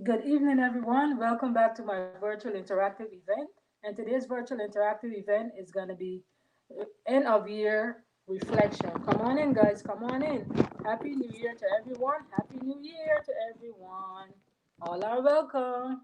Good evening, everyone. Welcome back to my virtual interactive event. And today's virtual interactive event is going to be end of year reflection. Come on in, guys. Come on in. Happy New Year to everyone. Happy New Year to everyone. All are welcome.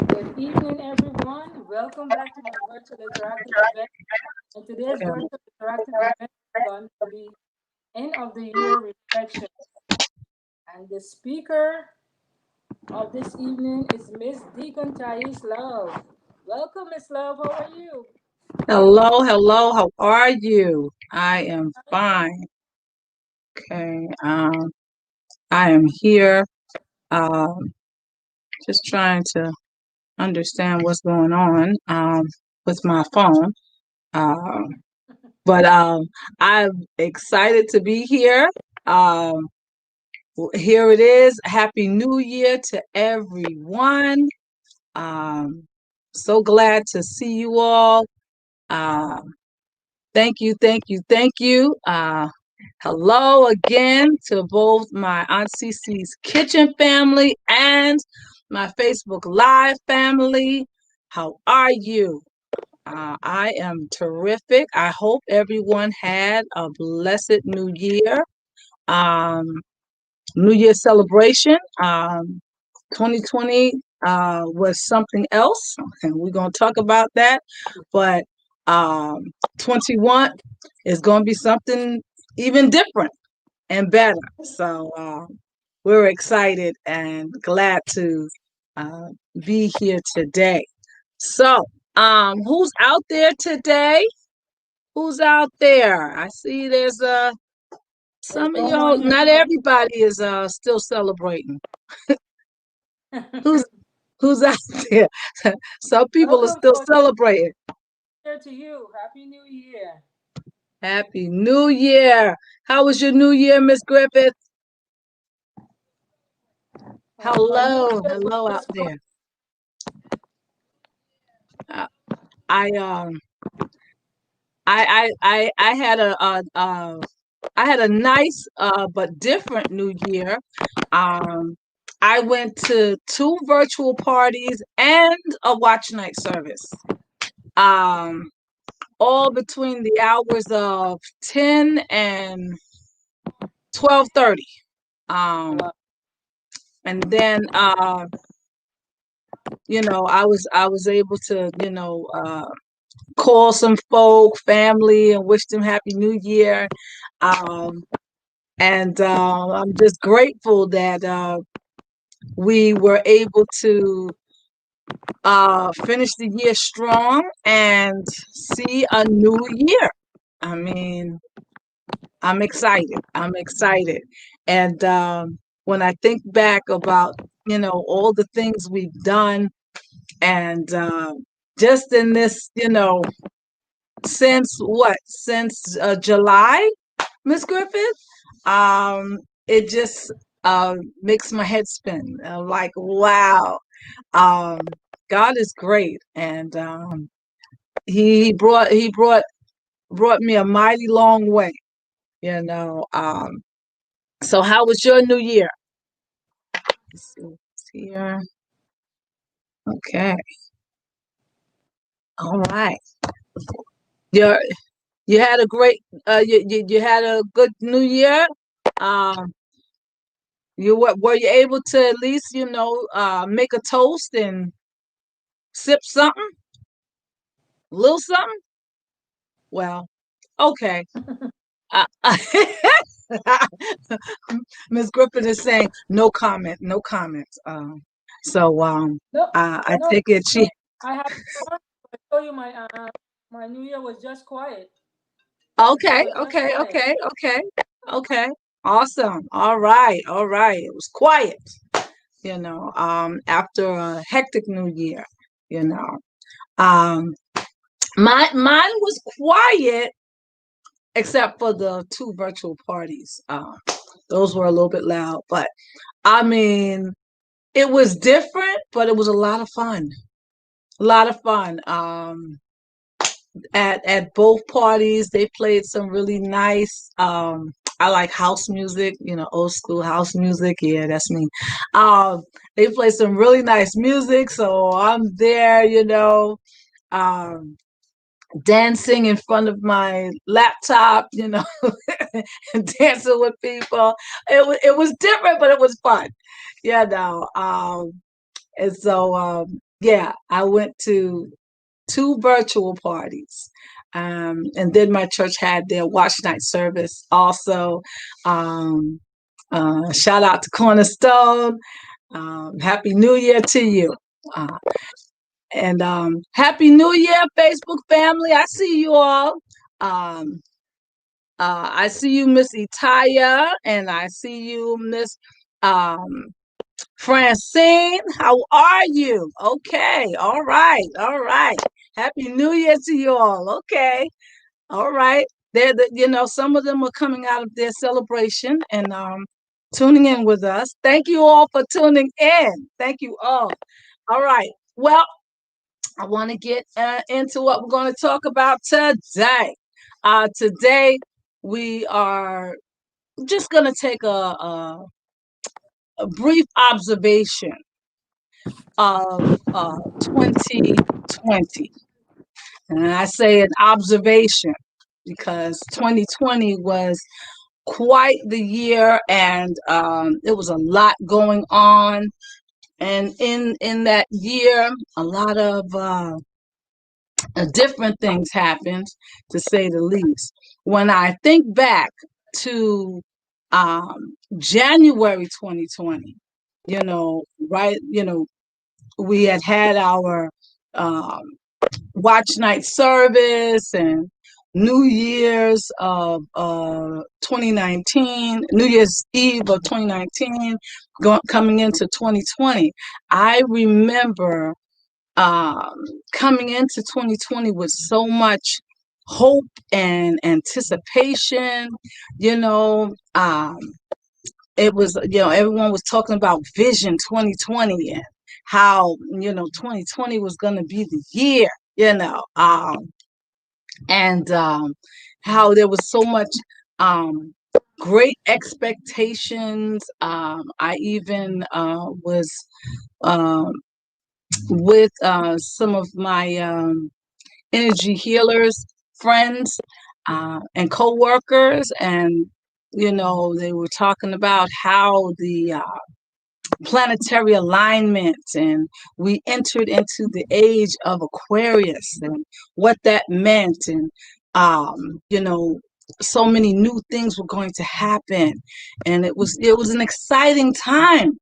Good evening, everyone. Welcome back to my virtual interactive event. And today's Okay. virtual interactive event is going to be end of the year reflection. And the speaker of this evening is Miss Deacon Thais Love. Welcome, Miss Love. How are you? Hello, hello. How are you? I am fine. Okay. I am here. Um, just trying to understand what's going on with my phone. Um, but I'm excited to be here. Um, Here it is. Happy New Year to everyone. Um, so glad to see you all. Um, thank you, thank you, thank you. Hello again to both my Aunt Cece's Kitchen family and my Facebook Live family. How are you? I am terrific. I hope everyone had a blessed New Year. Um, New Year celebration. 2020 was something else, and we're going to talk about that. But um, 21 is going to be something even different and better. So we're excited and glad to uh, be here today. So, who's out there today? Who's out there? I see there's There's some of no y'all. one Not here. everybody is still celebrating. Who's who's out there? Some people are Welcome still for celebrating. here to you. Happy New Year. Happy New Year! How was your New Year, Miss Griffith? My New Hello, Year was hello out just quite there. Uh, I I had I had a nice but different New Year. Um, I went to two virtual parties and a watch night service. Um, all between the hours of 10 and 12:30. Um, wow. and then I was able to call some folk, family, and wish them Happy New Year. Um, and I'm just grateful that we were able to finish the year strong and see a new year. I mean, I'm excited. I'm excited. And when I think back about, all the things we've done and just in this, since what? Since July, Miss Griffith? It just makes my head spin. I'm like, wow, um, God is great, and he brought me a mighty long way. You know. So how was your New Year? Let's see what's here. Okay. All right. You you had a great you had a good New Year. Um, were you able to at least make a toast and sip something, a little something? Well, okay. Uh, Miss Griffin is saying no comment, no comment. So No, I no, take it she. I have I told you my New Year was just quiet. It Okay, was just okay, quiet. okay, okay, okay. Awesome. All right, all right. It was quiet, after a hectic New Year, you know. Um, mine was quiet except for the two virtual parties. Those were a little bit loud, but I mean, it was different, but it was a lot of fun. A lot of fun. At both parties, they played some really nice. I like house music, old school house music. Yeah, that's me. They play some really nice music, so I'm there, um, dancing in front of my laptop, and dancing with people. It was different, but it was fun, you know. And so yeah, I went to two virtual parties. And then my church had their watch night service also. Um, Shout out to Cornerstone. Happy New Year to you. Uh, and Happy New Year, Facebook family. I see you all. Um, I see you, Miss Itaya, and I see you, Miss um, Francine. How are you? Okay. All right. All right. Happy New Year to you all. Okay. All right. Some of them are coming out of their celebration and tuning in with us. Thank you all for tuning in. Thank you all. All right. Well, I want to get into what we're going to talk about today. Today, we are just gonna take a brief observation of 2020. And I say an observation because 2020 was quite the year, and it was a lot going on. And in that year, a lot of different things happened, to say the least. When I think back to January 2020, right, we had our um, watch night service and New Year's of 2019, New Year's Eve of 2019, coming into 2020. I remember um, coming into 2020 with so much hope and anticipation. You know, it was, everyone was talking about Vision 2020 and how, 2020 was going to be the year, and how there was so much great expectations. I even was um, with some of my energy healers friends and co-workers, and they were talking about how the planetary alignment, and we entered into the age of Aquarius and what that meant, and so many new things were going to happen, and it was an exciting time.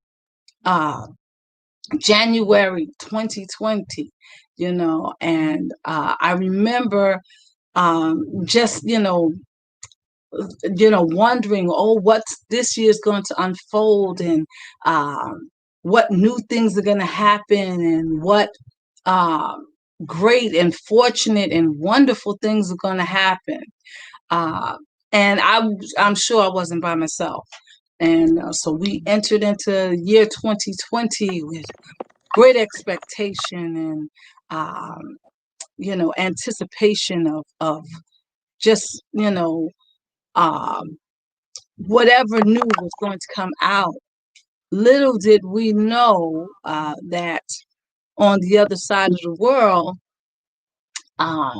uh January 2020, and I remember just wondering, oh, what's this year's going to unfold, and what new things are going to happen, and what um, great and fortunate and wonderful things are going to happen. Uh, and I'm sure I wasn't by myself. And so we entered into year 2020 with great expectation and anticipation of just um, whatever new was going to come out. Little did we know that on the other side of the world, uh,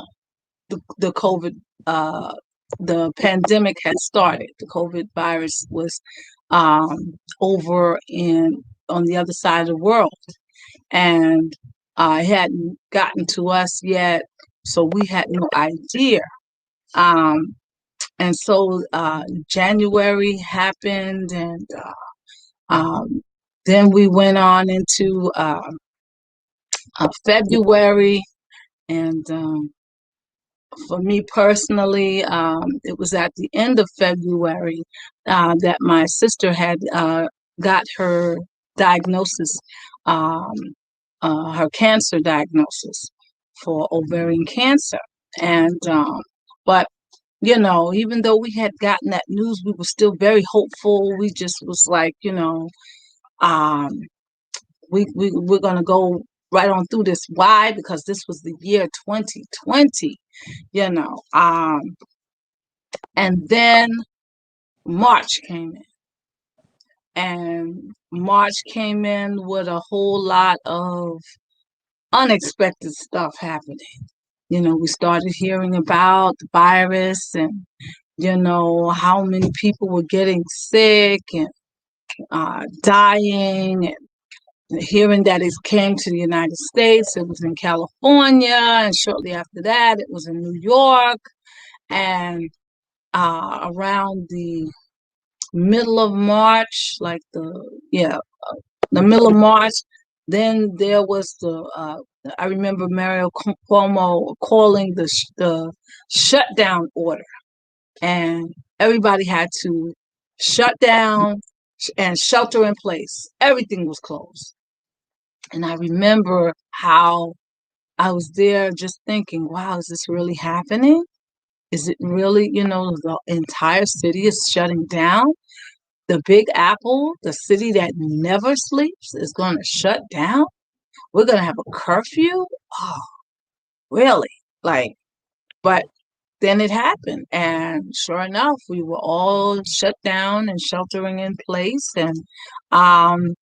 the COVID, uh, the pandemic had started. The COVID virus was over on the other side of the world, and it hadn't gotten to us yet, so we had no idea. Um, and so January happened, and um, then we went on into February, and for me personally, it was at the end of February that my sister had got her diagnosis, um, her cancer diagnosis for ovarian cancer. And, but, even though we had gotten that news, we were still very hopeful. We just was like, um, we're going to go right on through this. Why? Because this was the year 2020, you know. And then March came in, and March came in with a whole lot of unexpected stuff happening. We started hearing about the virus, and how many people were getting sick and dying, and hearing that it came to the United States. It was in California, and shortly after that, it was in New York, and around the middle of March, like the middle of March, then there was I remember Mario Cuomo calling the shutdown order, and everybody had to shut down and shelter in place. Everything was closed. And I remember how I was there just thinking, wow, is this really happening? Is it really, the entire city is shutting down? The Big Apple, the city that never sleeps, is going to shut down? We're going to have a curfew? Oh, really? Like, but then it happened. And sure enough, we were all shut down and sheltering in place and um,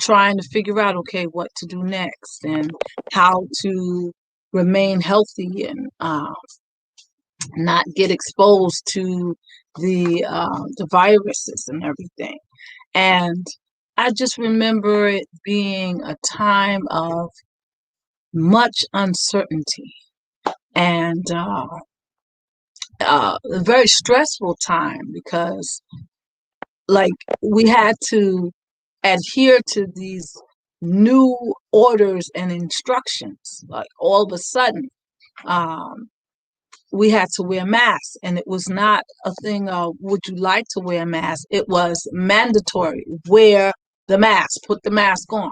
trying to figure out, okay, what to do next and how to remain healthy and not get exposed to the viruses and everything. And I just remember it being a time of much uncertainty and a very stressful time because, like, we had to adhere to these new orders and instructions. Like, all of a sudden, um, we had to wear masks, and it was not a thing of would you like to wear a mask. It was mandatory. Wear the mask, put the mask on.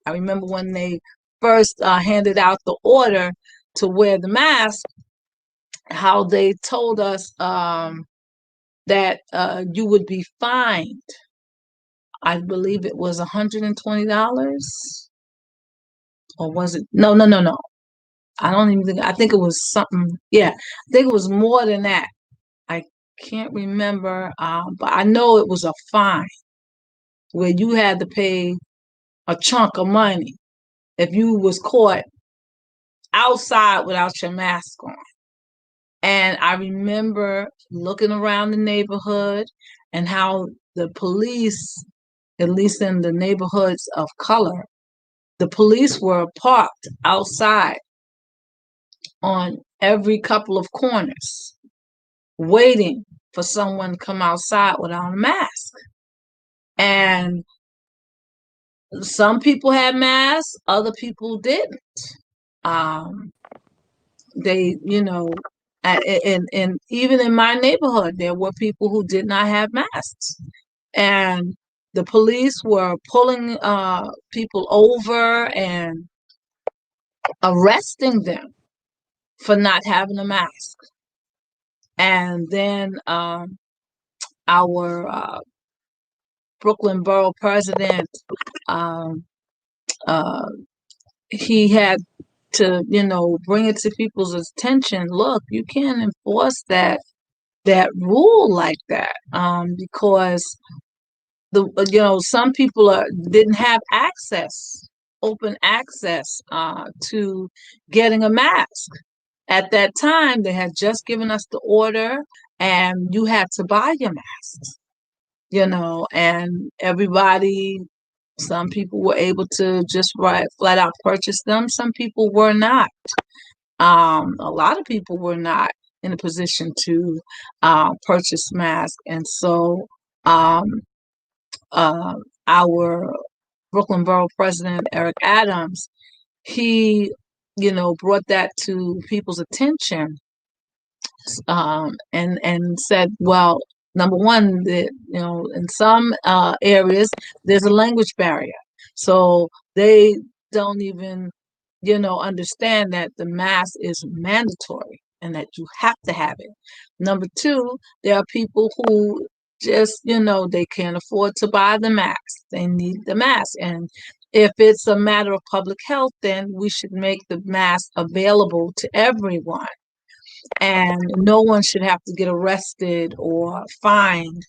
I remember when they first handed out the order to wear the mask, how they told us that you would be fined. I believe it was $120, or was it? No, no, no, no. I don't even think. I think it was something. Yeah, I think it was more than that. I can't remember, but I know it was a fine where you had to pay a chunk of money if you was caught outside without your mask on. And I remember looking around the neighborhood and how the police, at least in the neighborhoods of color, the police were parked outside on every couple of corners, waiting for someone to come outside without a mask. And some people had masks, other people didn't. Um, they, and even in my neighborhood, there were people who did not have masks, and the police were pulling people over and arresting them for not having a mask. And then our Brooklyn borough president, um, uh, he had to, bring it to people's attention. Look, you can't enforce that rule like that, because some people didn't have open access to getting a mask. At that time, they had just given us the order, and you had to buy your masks. And everybody, some people were able to just flat out purchase them. Some people were not. A lot of people were not in a position to purchase masks. And so um, uh, our Brooklyn Borough President, Eric Adams, he, brought that to people's attention, and said, well, number one, that in some areas there's a language barrier, so they don't even understand that the mask is mandatory and that you have to have it. Number two, there are people who just they can't afford to buy the mask. They need the mask, and if it's a matter of public health, then we should make the mask available to everyone, and no one should have to get arrested or fined,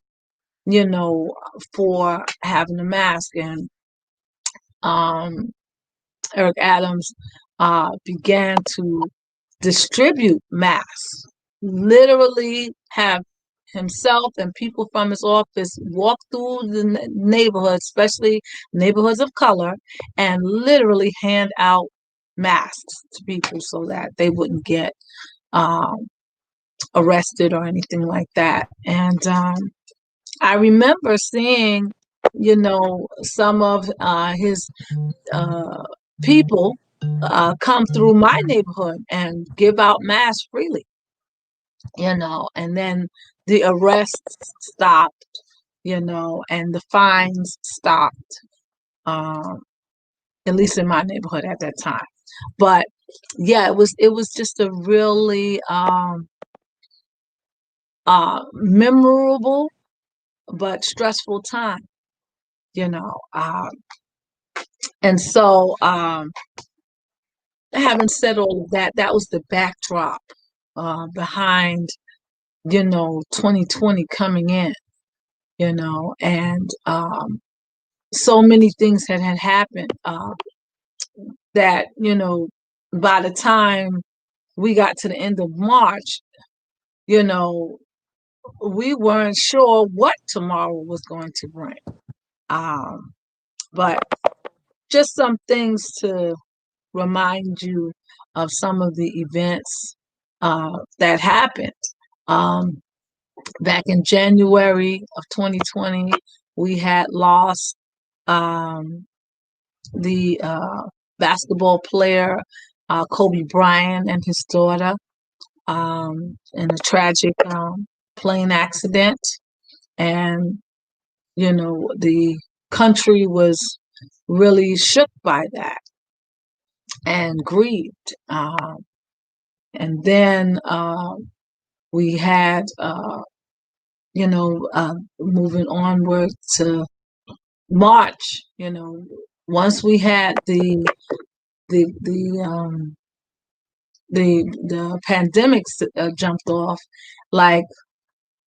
for having a mask. And um, Eric Adams began to distribute masks, literally have himself and people from his office walk through the neighborhood, especially neighborhoods of color, and literally hand out masks to people so that they wouldn't get um, arrested or anything like that. And I remember seeing, some of his uh, people come through my neighborhood and give out masks freely, and then the arrests stopped, and the fines stopped, um, at least in my neighborhood at that time. But yeah, it was just a really memorable but stressful time, you know. And so, having said all of that, that was the backdrop behind, 2020 coming in, and so many things had happened that, by the time we got to the end of March, you know, we weren't sure what tomorrow was going to bring. Um, but just some things to remind you of some of the events that happened. Um, Back in January of 2020, we had lost um, the basketball player Kobe Bryant and his daughter in a tragic plane accident. And, the country was really shook by that and grieved. And then we had, moving onward to March, once we had the the um, the pandemic jumped off, like,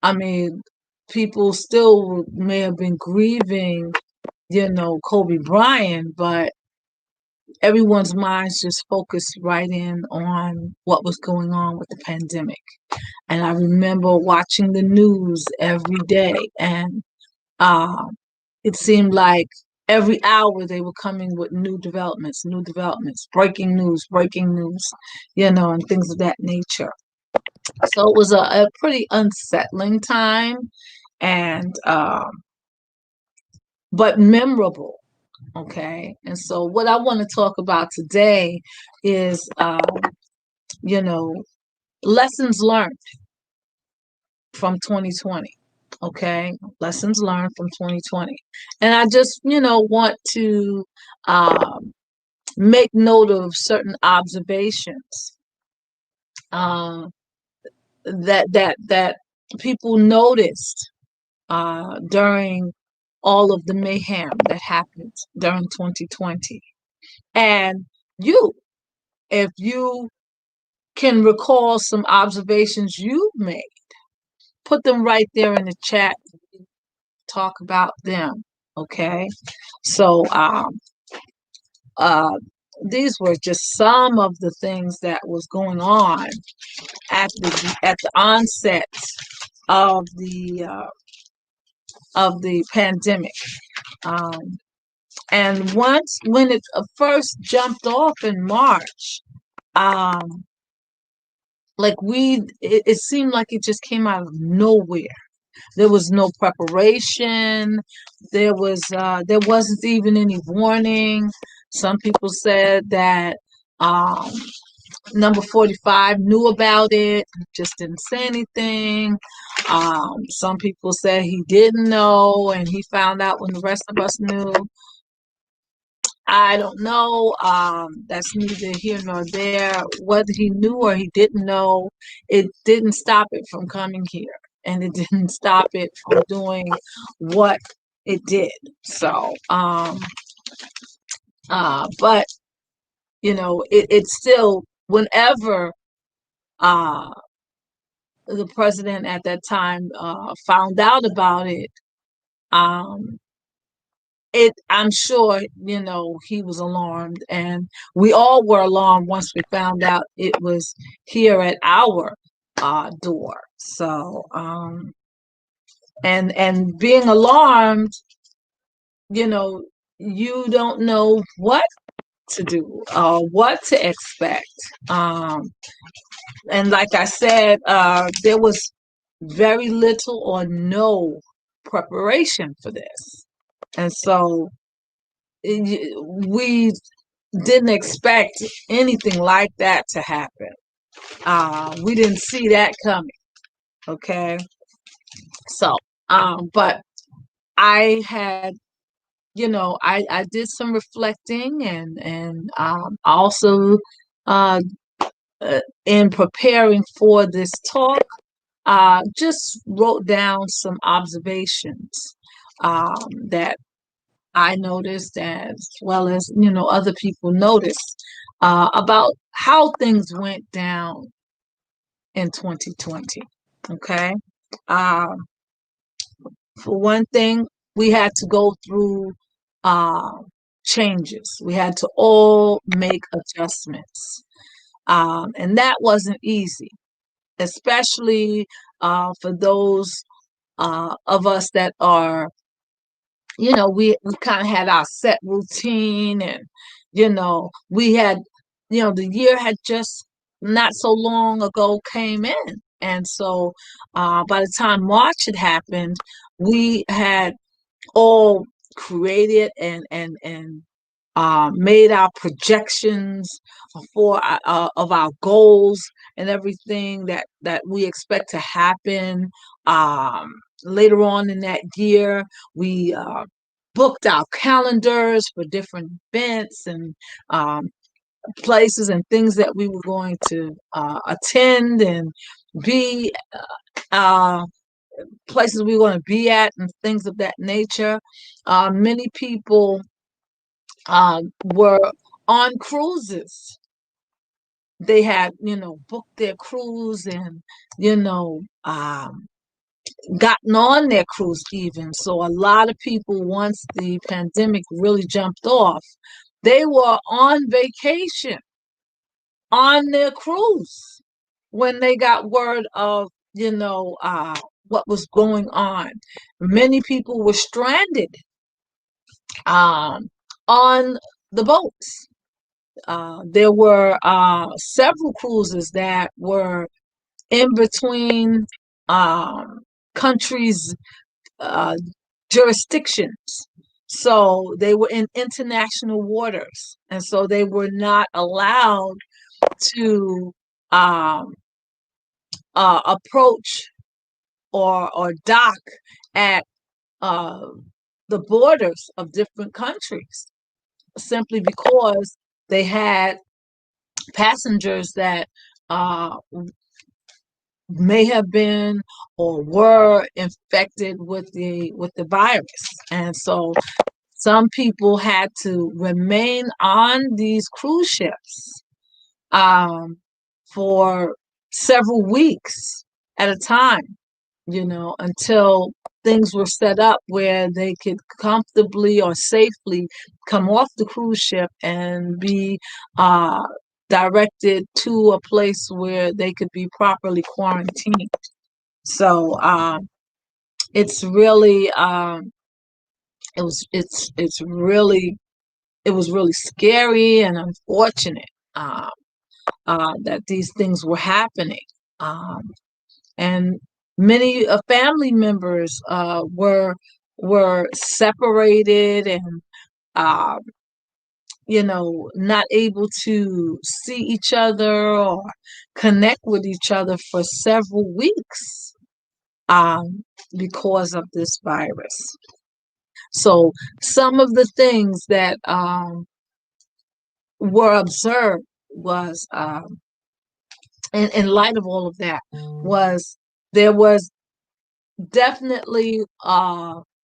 I mean, people still may have been grieving, Kobe Bryant, but everyone's minds just focused right in on what was going on with the pandemic. And I remember watching the news every day, and uh, it seemed like every hour they were coming with new developments, breaking news, and things of that nature. So it was a pretty unsettling time, and but memorable. Okay, and so what I want to talk about today is, you know, lessons learned from 2020. Okay, lessons learned from 2020, and I just, want to um, make note of certain observations uh, that people noticed during all of the mayhem that happened during 2020. And you, if you can recall some observations you made, put them right there in the chat. Talk about them. Okay. So, uh, these were just some of the things that was going on at the onset of the pandemic. Um, and once when it first jumped off in March, um, like it seemed like it just came out of nowhere. There was no preparation. There wasn't even any warning. Some people said that um, number 45 knew about it, just didn't say anything. Some people said he didn't know and he found out when the rest of us knew. I don't know. That's neither here nor there. Whether he knew or he didn't know, it didn't stop it from coming here. And it didn't stop it from doing what it did. So, but, it's still, whenever uh, the president at that time found out about it, um, I'm sure, he was alarmed, and we all were alarmed once we found out it was here at our door. So, and being alarmed, you know, you don't know what to do, what to expect. Um, and like I said, there was very little or no preparation for this. And so we didn't expect anything like that to happen. We didn't see that coming. Okay. So, but I had, I did some reflecting and also uh, in preparing for this talk, just wrote down some observations that I noticed, as well as, other people noticed about how things went down in 2020. Okay. Um, for one thing, we had to go through uh, changes. We had to all make adjustments. And that wasn't easy, especially for those of us that are, we kind of had our set routine, and, we had, the year had just not so long ago came in. And so by the time March had happened, we had all created and made our projections for of our goals and everything that we expect to happen um, later on in that year. We booked our calendars for different events and um, places and things that we were going to attend and be uh, places we want to be at and things of that nature. Many people were on cruises. They had, booked their cruise and, you know, um, gotten on their cruise even. So a lot of people, once the pandemic really jumped off, they were on vacation on their cruise when they got word of, what was going on. Many people were stranded um, on the boats. There were several cruises that were in between um, countries' uh, jurisdictions. So they were in international waters. And so they were not allowed to um, approach or dock at uh, the borders of different countries simply because they had passengers that uh, may have been or were infected with the virus. And so some people had to remain on these cruise ships um, for several weeks at a time, until things were set up where they could comfortably or safely come off the cruise ship and be uh, directed to a place where they could be properly quarantined. So it's really it was really scary and unfortunate that these things were happening. Um, and many family members were separated and uh, not able to see each other or connect with each other for several weeks because of this virus. So some of the things that were observed was in light of all of that was there was definitely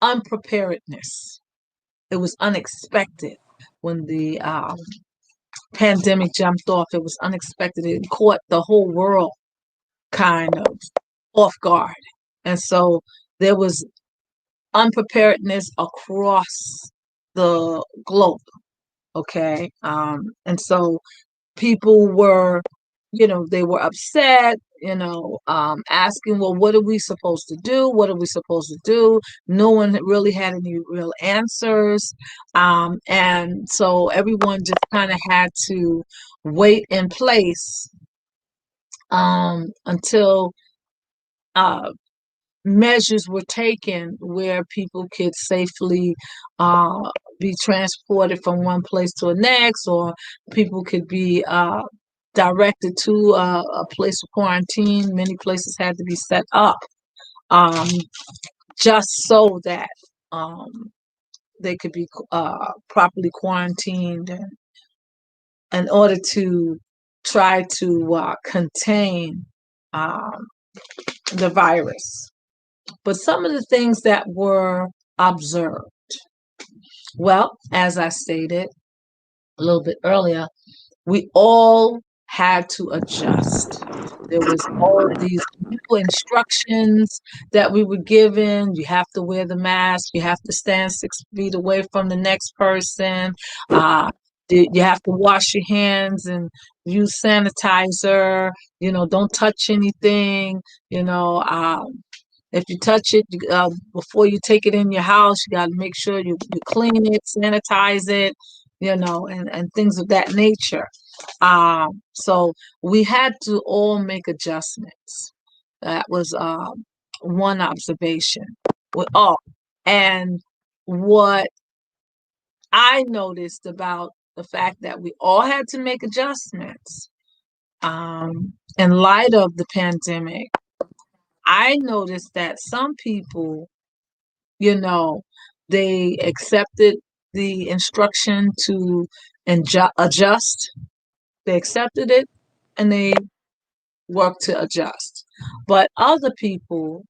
unpreparedness. It was unexpected when the pandemic jumped off. It was unexpected. It caught the whole world kind of off guard. And so there was unpreparedness across the globe. Okay. And so people were, they were upset, asking, well, what are we supposed to do? What are we supposed to do? No one really had any real answers. And so everyone just kind of had to wait in place until uh, measures were taken where people could safely uh, be transported from one place to the next, or people could be directed to a place of quarantine. Many places had to be set up um, just so that um, they could be properly quarantined in order to try to contain um, the virus. But some of the things that were observed, well, as I stated a little bit earlier, we all had to adjust. There was all these new instructions that we were given. You have to wear the mask. You have to stand 6 feet away from the next person. Uh, you have to wash your hands and use sanitizer. Don't touch anything. You know, if you touch it before you take it in your house, you got to make sure you clean it, sanitize it, and things of that nature. So we had to all make adjustments. That was one observation. And what I noticed about the fact that we all had to make adjustments in light of the pandemic, I noticed that some people, you know, they accepted the instruction to adjust. They accepted it and they worked to adjust. But other people,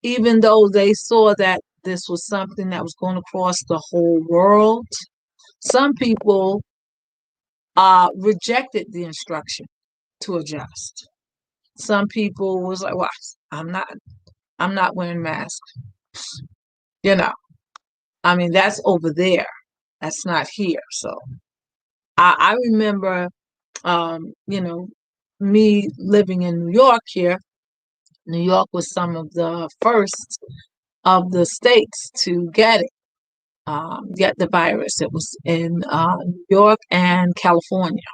even though they saw that this was something that was going across the whole world, some people rejected the instruction to adjust. Some people was like, "Well, I'm not wearing masks." You know, I mean, that's over there. That's not here. So I remember, you know, me living in New York here. New York was some of the first of the states to get the virus. It was in New York and California,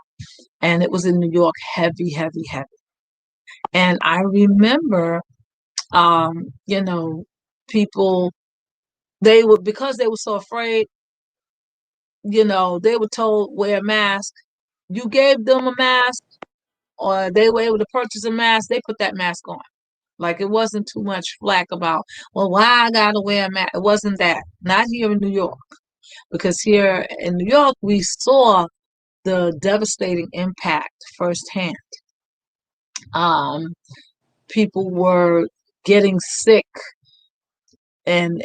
and it was in New York heavy, heavy, heavy. And I remember, you know, people they were because they were so afraid. They were told wear a mask. You gave them a mask, or they were able to purchase a mask. They put that mask on. Like it wasn't too much flack about, well, why I gotta wear a mask. It wasn't that. Not here in New York, because here in New York we saw the devastating impact firsthand. Um, People were getting sick and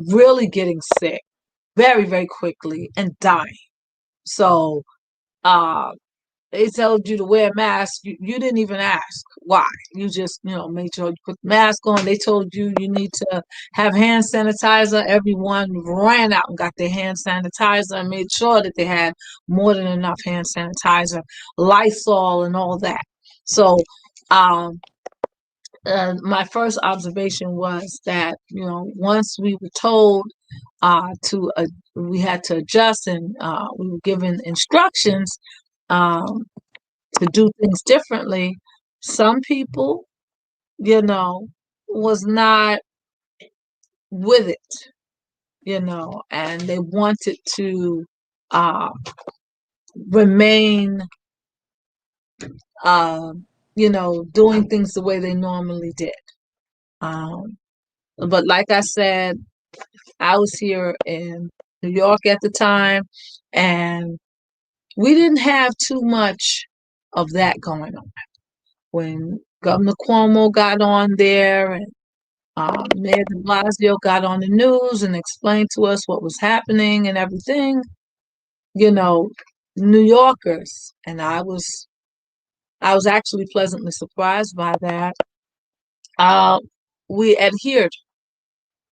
really getting sick very very quickly and dying. So uh, they told you to wear a mask. You didn't even ask why. You just, made sure you put the mask on. They told you you need to have hand sanitizer. Everyone ran out and got their hand sanitizer and made sure that they had more than enough hand sanitizer, Lysol, and all that. So, um, my first observation was that, once we were told we had to adjust and we were given instructions um, to do things differently, some people, was not with it, and they wanted to uh, remain, uh, doing things the way they normally did. Um, but like I said, I was here in New York at the time, and we didn't have too much of that going on. When Governor Cuomo got on there and Mayor de Blasio got on the news and explained to us what was happening and everything, you know, New Yorkers, and I was actually pleasantly surprised by that. Uh, we adhered.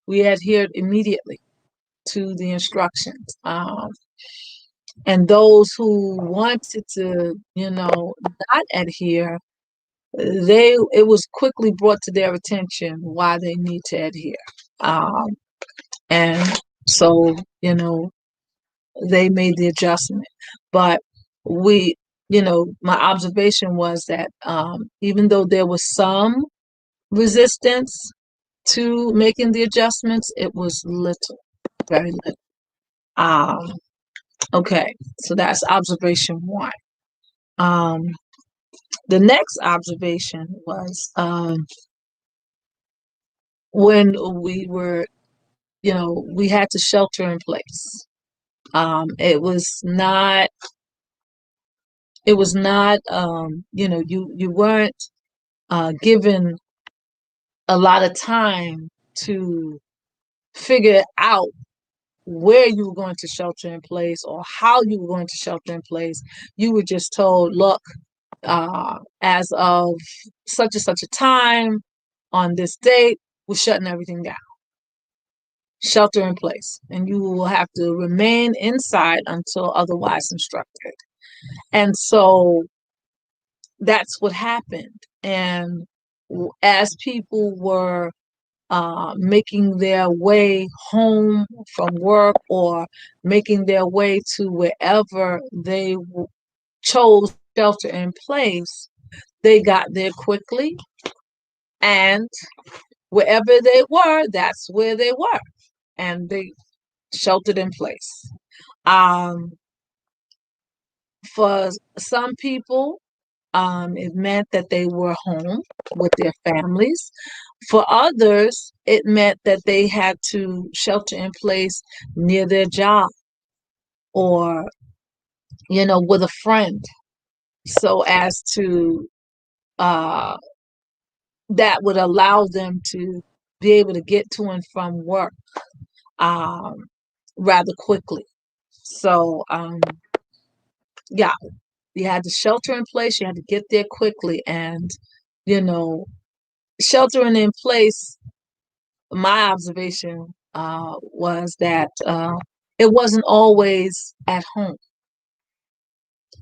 We adhered immediately to the instructions. And those who wanted to, not adhere, it was quickly brought to their attention why they need to adhere. Um, and so, they made the adjustment. But we, my observation was that even though there was some resistance to making the adjustments, it was little, very little. Um, okay, so that's observation one. Um, the next observation was when we were, we had to shelter in place. It was not. It was not. You weren't given a lot of time to figure out where you were going to shelter in place or how you were going to shelter in place. You were just told, look, as of such and such a time on this date, we're shutting everything down, shelter in place, and you will have to remain inside until otherwise instructed. And so that's what happened. And as people were making their way home from work or making their way to wherever they chose to shelter in place, they got there quickly, and wherever they were, that's where they were, and they sheltered in place. Um, for some people, it meant that they were home with their families. For others, it meant that they had to shelter in place near their job or, with a friend, so as to uh, that would allow them to be able to get to and from work um, rather quickly. So, yeah, you had to shelter in place, you had to get there quickly. And, you know, sheltering in place, my observation was that it wasn't always at home,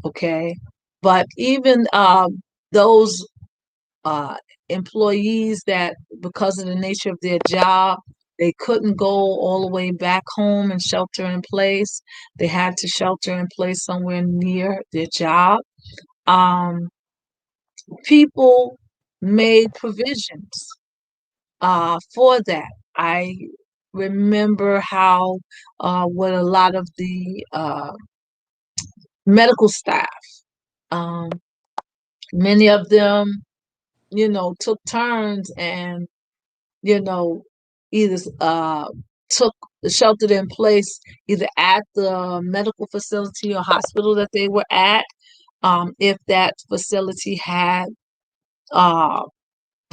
okay? But even those uh, employees that, because of the nature of their job, they couldn't go all the way back home and shelter in place. They had to shelter in place somewhere near their job. Um, People made provisions for that. I remember how, with a lot of the medical staff, um, many of them, took turns and, you know, either took sheltered in place either at the medical facility or hospital that they were at, if that facility had uh,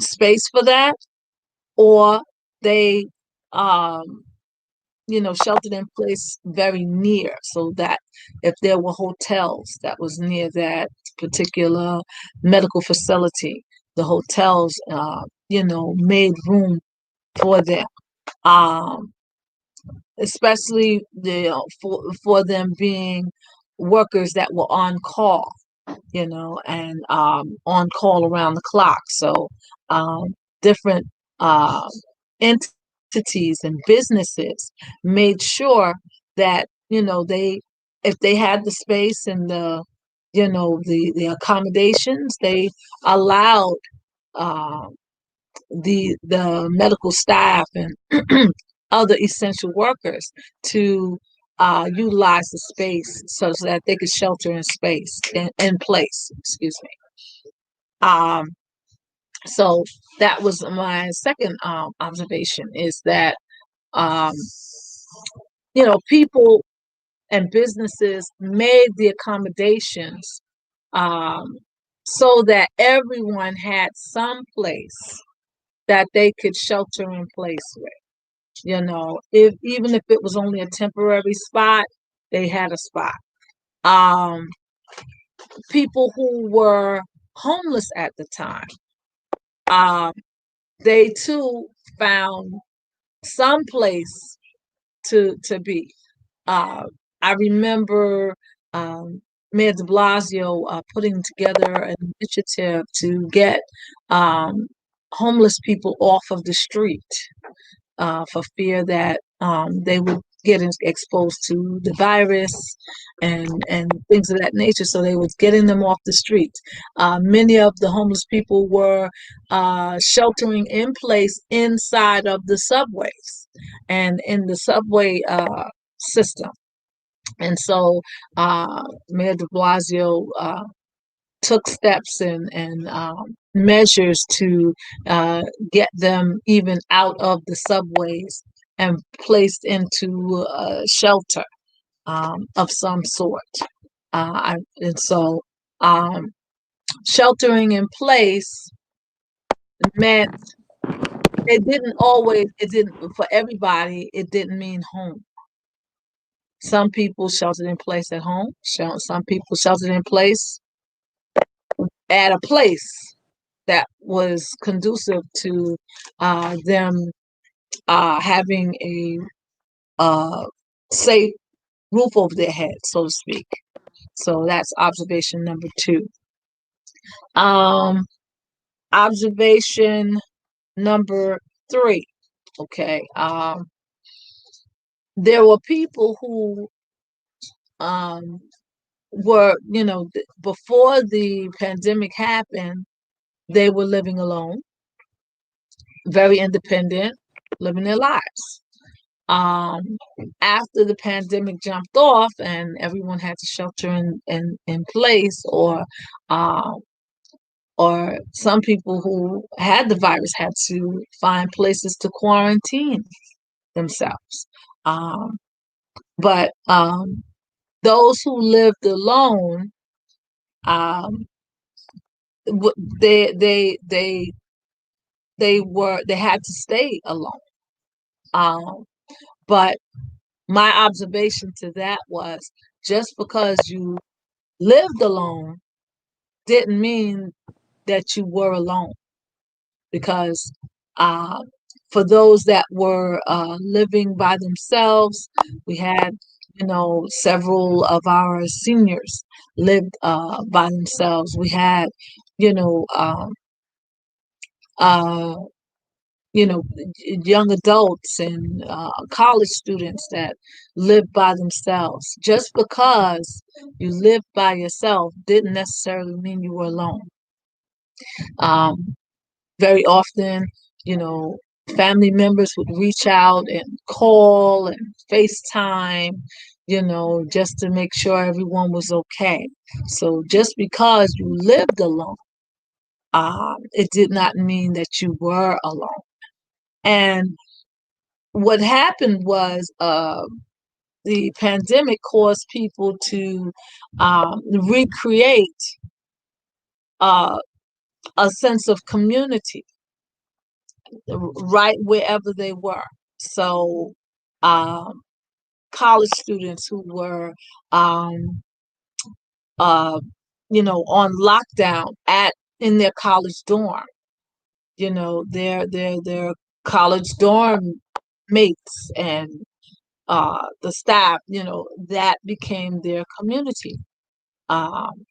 space for that, or they um, sheltered in place very near, so that if there were hotels that was near that particular medical facility, the hotels, made room for them, um, especially for them being workers that were on call, and on call around the clock. So different uh, entities and businesses made sure that if they had the space and the accommodations, they allowed uh, the medical staff and other essential workers to utilize the space so that they could shelter in place. Excuse me. Um, so that was my second observation, is that um, people and businesses made the accommodations um, so that everyone had some place that they could shelter in place with. If even if it was only a temporary spot, they had a spot. Um, People who were homeless at the time, um, they too found some place to be. Uh, I remember Mayor de Blasio putting together an initiative to get um, homeless people off of the street, for fear that they would get exposed to the virus and things of that nature. So they was getting them off the streets. Many of the homeless people were sheltering in place inside of the subways and in the subway system. And so Mayor de Blasio took steps and measures to get them even out of the subways and placed into shelter of some sort. And so um, sheltering in place meant it didn't, for everybody, it didn't mean home. Some people sheltered in place at home, some people sheltered in place at a place that was conducive to them having a safe roof over their head, so to speak. So that's observation number two. Um, Observation number three. Okay. There were people who um, were, before the pandemic happened, they were living alone, very independent, living their lives. Um, After the pandemic jumped off and everyone had to shelter in place, um, or some people who had the virus had to find places to quarantine themselves. Um, but those who lived alone, um, they they they they had to stay alone. Um, but my observation to that was, just because you lived alone didn't mean that you were alone, because uh, for those that were living by themselves, we had, several of our seniors lived by themselves. We had, you know, um, uh, young adults and college students that lived by themselves. Just because you lived by yourself didn't necessarily mean you were alone. Um, Very often, you know, family members would reach out and call and FaceTime, just to make sure everyone was okay. So just because you lived alone, it did not mean that you were alone. And what happened was, the pandemic caused people to recreate uh, a sense of community right wherever they were. So, um, college students who were, um, uh, on lockdown at in their college dorm, their college dorm mates and the staff, that became their community. Um,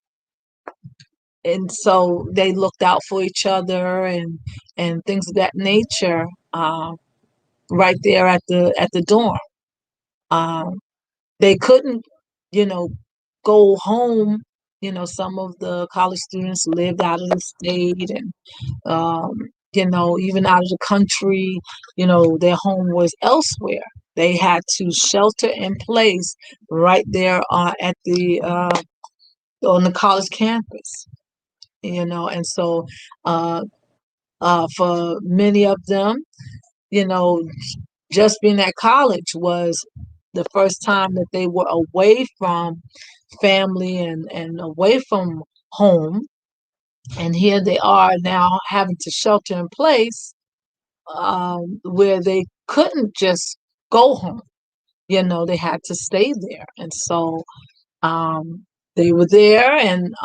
and so they looked out for each other and things of that nature, right there at the dorm. Um, they couldn't, you know, go home. Some of the college students lived out of the state and, um, even out of the country. Their home was elsewhere. They had to shelter in place right there at the on the college campus. And so uh, for many of them, you know, just being at college was the first time that they were away from family and away from home. And here they are now having to shelter in place, where they couldn't just go home. They had to stay there. And so they were there and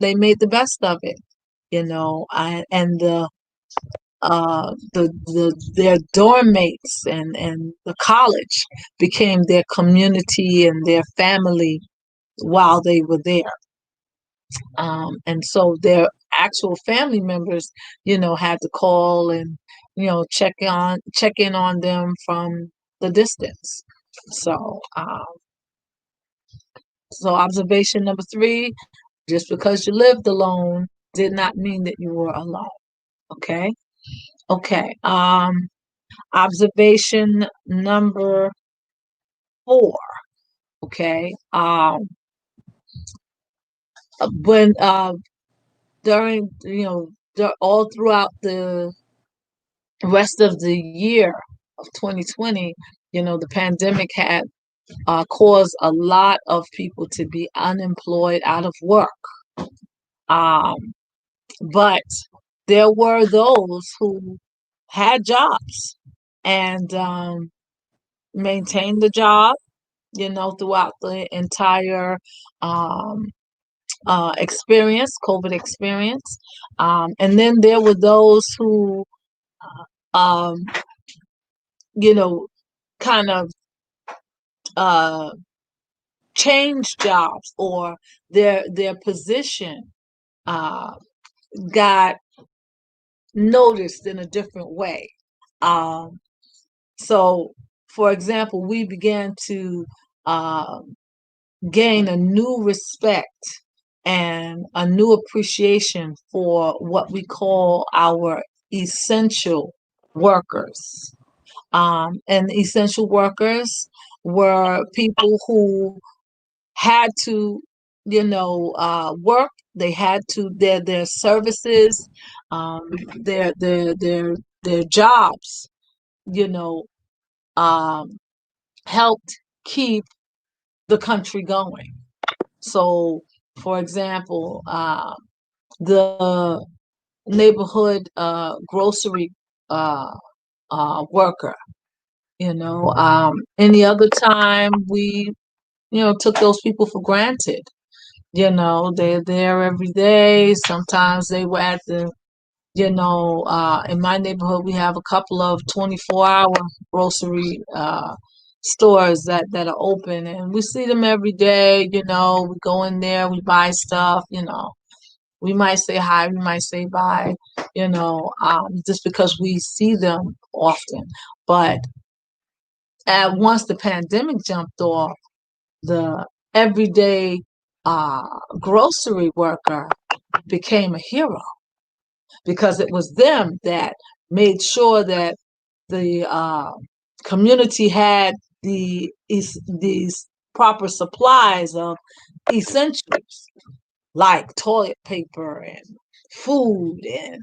they made the best of it. And their dorm mates and the college became their community and their family while they were there. And so their actual family members, had to call and, check in on them from the distance. So, so observation number three, just because you lived alone did not mean that you were alone. Okay. Okay. Observation number four. Okay. When during all throughout the rest of the year of 2020, the pandemic had caused a lot of people to be unemployed, out of work. Um, but there were those who had jobs and maintained the job, throughout the entire um, experience, COVID experience. And then there were those who, um, you know, kind of uh, changed jobs, or their position uh, got noticed in a different way. Um, so, for example, we began to gain a new respect and a new appreciation for what we call our essential workers. And essential workers were people who had to, work. They had to their services, um, their jobs, you know, um, helped keep the country going. So, for example, the neighborhood grocery uh, worker, any other time we, took those people for granted. They're there every day. Sometimes they were at the, in my neighborhood, we have a couple of 24-hour grocery stores that are open, and we see them every day. We go in there, we buy stuff, we might say hi, we might say bye, just because we see them often. But at once the pandemic jumped off, the everyday uh, grocery worker became a hero, because it was them that made sure that the community had these proper supplies of essentials like toilet paper and food and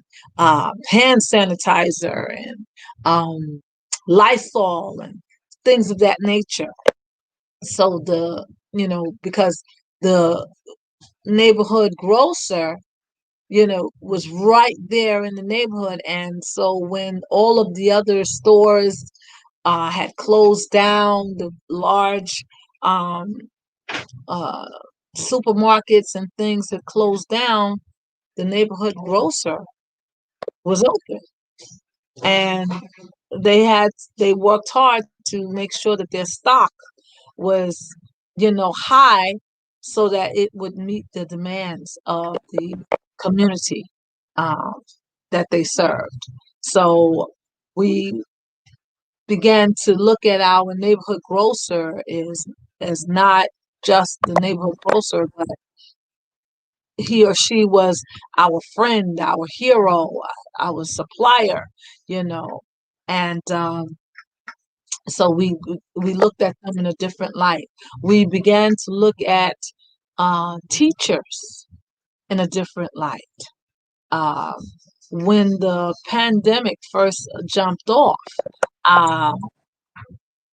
hand sanitizer and um, Lysol and things of that nature. So because the neighborhood grocer, was right there in the neighborhood. And so when all of the other stores had closed down, the large um, uh, supermarkets and things had closed down, the neighborhood grocer was open. And they had they worked hard to make sure that their stock was, high, so that it would meet the demands of the community um, that they served. So we began to look at our neighborhood grocer as not just the neighborhood grocer, but he or she was our friend, our hero, our supplier, you know. And so we looked at them in a different light. We began to look at teachers in a different light. Uh, when the pandemic first jumped off, uh,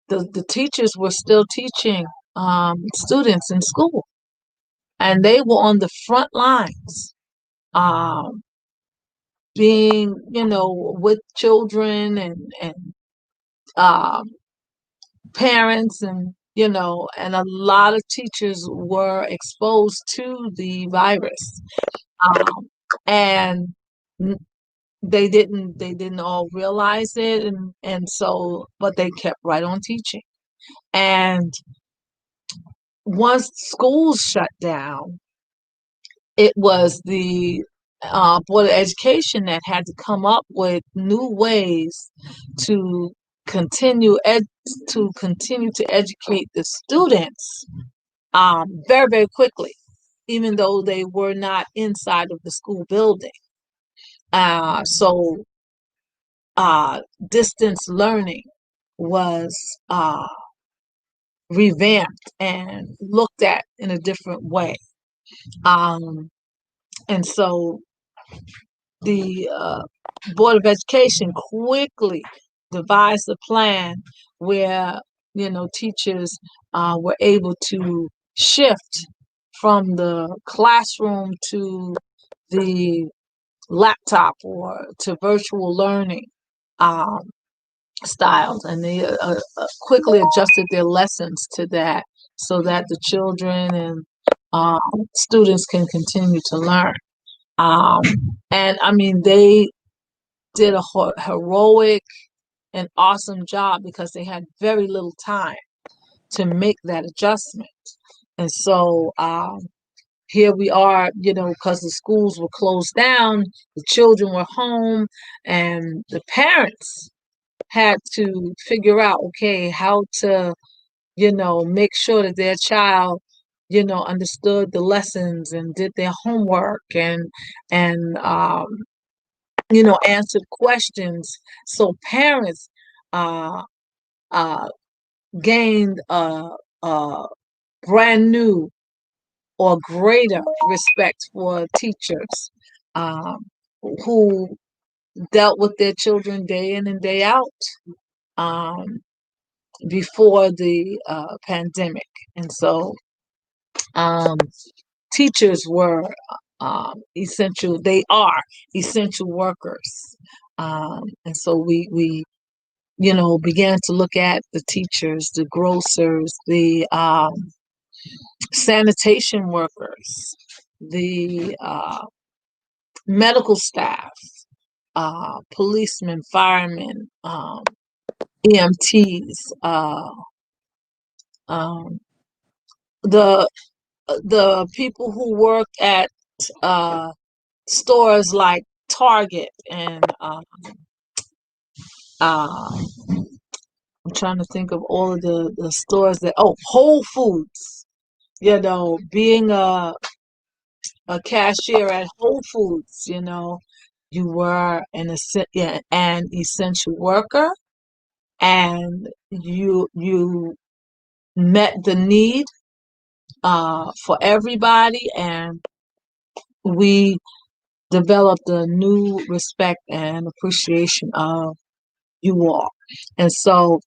the teachers were still teaching students in school, and they were on the front lines, um, being, with children and um, parents, and and a lot of teachers were exposed to the virus, um, and they didn't all realize it, and so, but they kept right on teaching. And once schools shut down, it was the Board of Education that had to come up with new ways to continue to educate the students very, very quickly, even though they were not inside of the school building. So distance learning was revamped and looked at in a different way. Um, and so the Board of Education quickly devised a plan where, teachers were able to shift from the classroom to the laptop or to virtual learning um, styles, and they quickly adjusted their lessons to that, so that the children and um, students can continue to learn. Um, and I mean, they did a heroic and awesome job because they had very little time to make that adjustment. And so here we are, because the schools were closed down, the children were home, and the parents had to figure out, okay, how to, make sure that their child, understood the lessons and did their homework and answered questions. So parents uh, uh, gained a brand new or greater respect for teachers um, who dealt with their children day in and day out um, before the pandemic. And so um, teachers were essential, they are essential workers. And so we began to look at the teachers, the grocers, the sanitation workers, the medical staff, policemen, firemen, EMTs, um, the people who work at uh, stores like Target and uh, I'm trying to think of all of the stores that Whole Foods. Being a cashier at Whole Foods, you were an essential worker, and you met the need for everybody, and we developed a new respect and appreciation of you all. And so,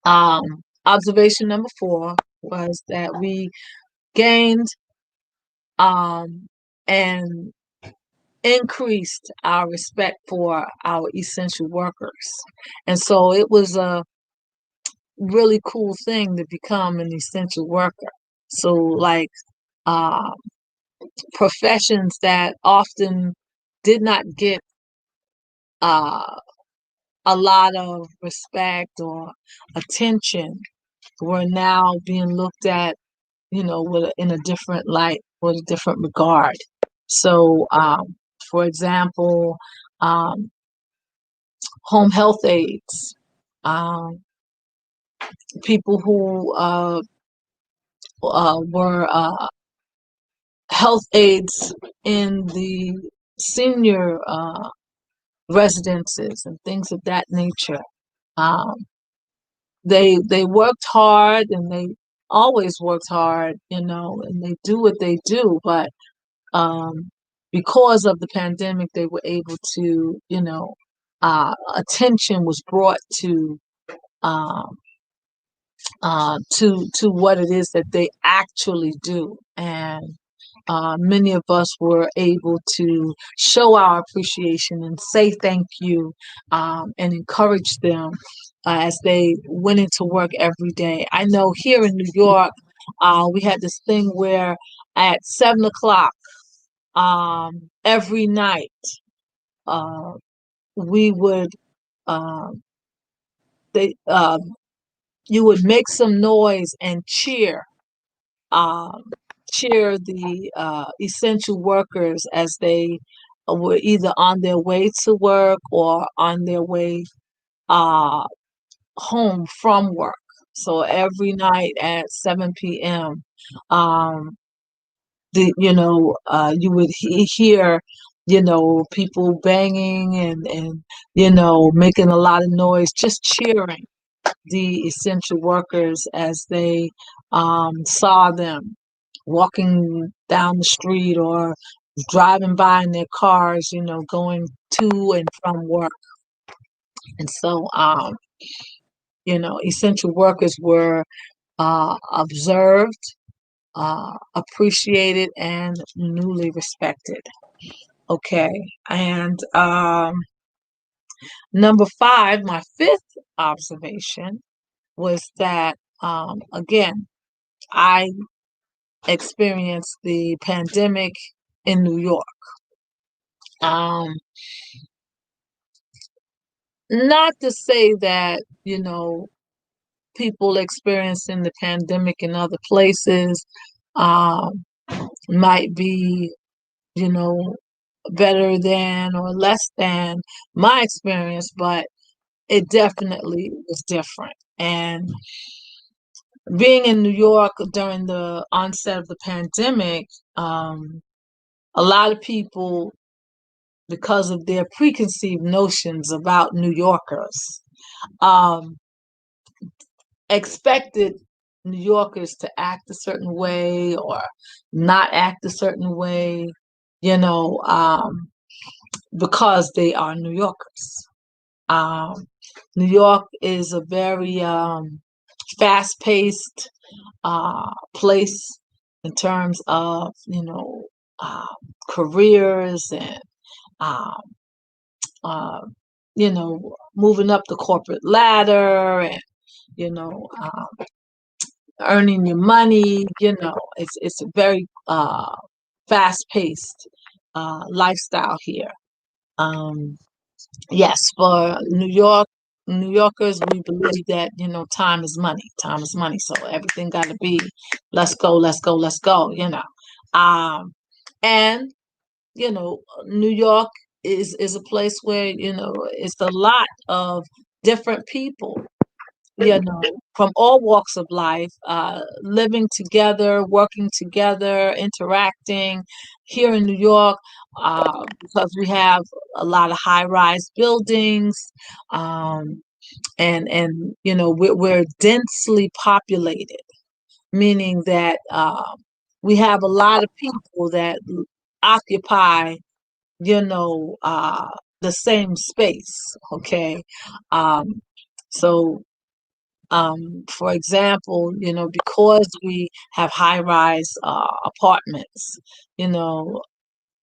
um, observation number 4 was that we gained and increased our respect for our essential workers. And so it was a really cool thing to become an essential worker. So, like, uh, professions that often did not get uh, a lot of respect or attention were now being looked at, in a different light, with a different regard. So, for example, um, home health aides, um, people who were health aides in the senior residences and things of that nature. Um, they worked hard, and they always worked hard, and they do what they do. But um, because of the pandemic, they were able to, attention was brought um, to what it is that they actually do, and many of us were able to show our appreciation and say thank you, and encourage them as they went into work every day. I know here in New York, we had this thing where at 7 o'clock every night, uh, we would um, they you would make some noise and um, cheer the essential workers as they were either on their way to work or on their way uh, home from work. So every night at 7 p.m., um, you would hear, people banging and making a lot of noise, just cheering the essential workers as they saw them walking down the street or driving by in their cars, going to and from work. And so, essential workers were observed, appreciated, and newly respected. Okay. And number 5, my 5th observation was that, again, I experienced the pandemic in New York. Um, Not to say that, people experiencing the pandemic in other places um, might be, you know, better than or less than my experience, but it definitely was different. And being in New York during the onset of the pandemic, a lot of people, because of their preconceived notions about New Yorkers, um, expected New Yorkers to act a certain way or not act a certain way, you know, um, because they are New Yorkers. Um, New York is a very fast paced place in terms of, uh, careers and, um, uh, moving up the corporate ladder and, you know, earning your money. It's a very fast paced lifestyle here. Um, yes, for New Yorkers, we believe that time is money. Time is money. So everything got to be, let's go, let's go, let's go. Um, and New York is a place where it's a lot of different people, from all walks of life, living together, working together, interacting here in New York, because we have a lot of high-rise buildings, um, and we're densely populated, meaning that we have a lot of people that occupy, you know, uh, the same space. Okay, um, so for example, because we have high rise apartments, you know,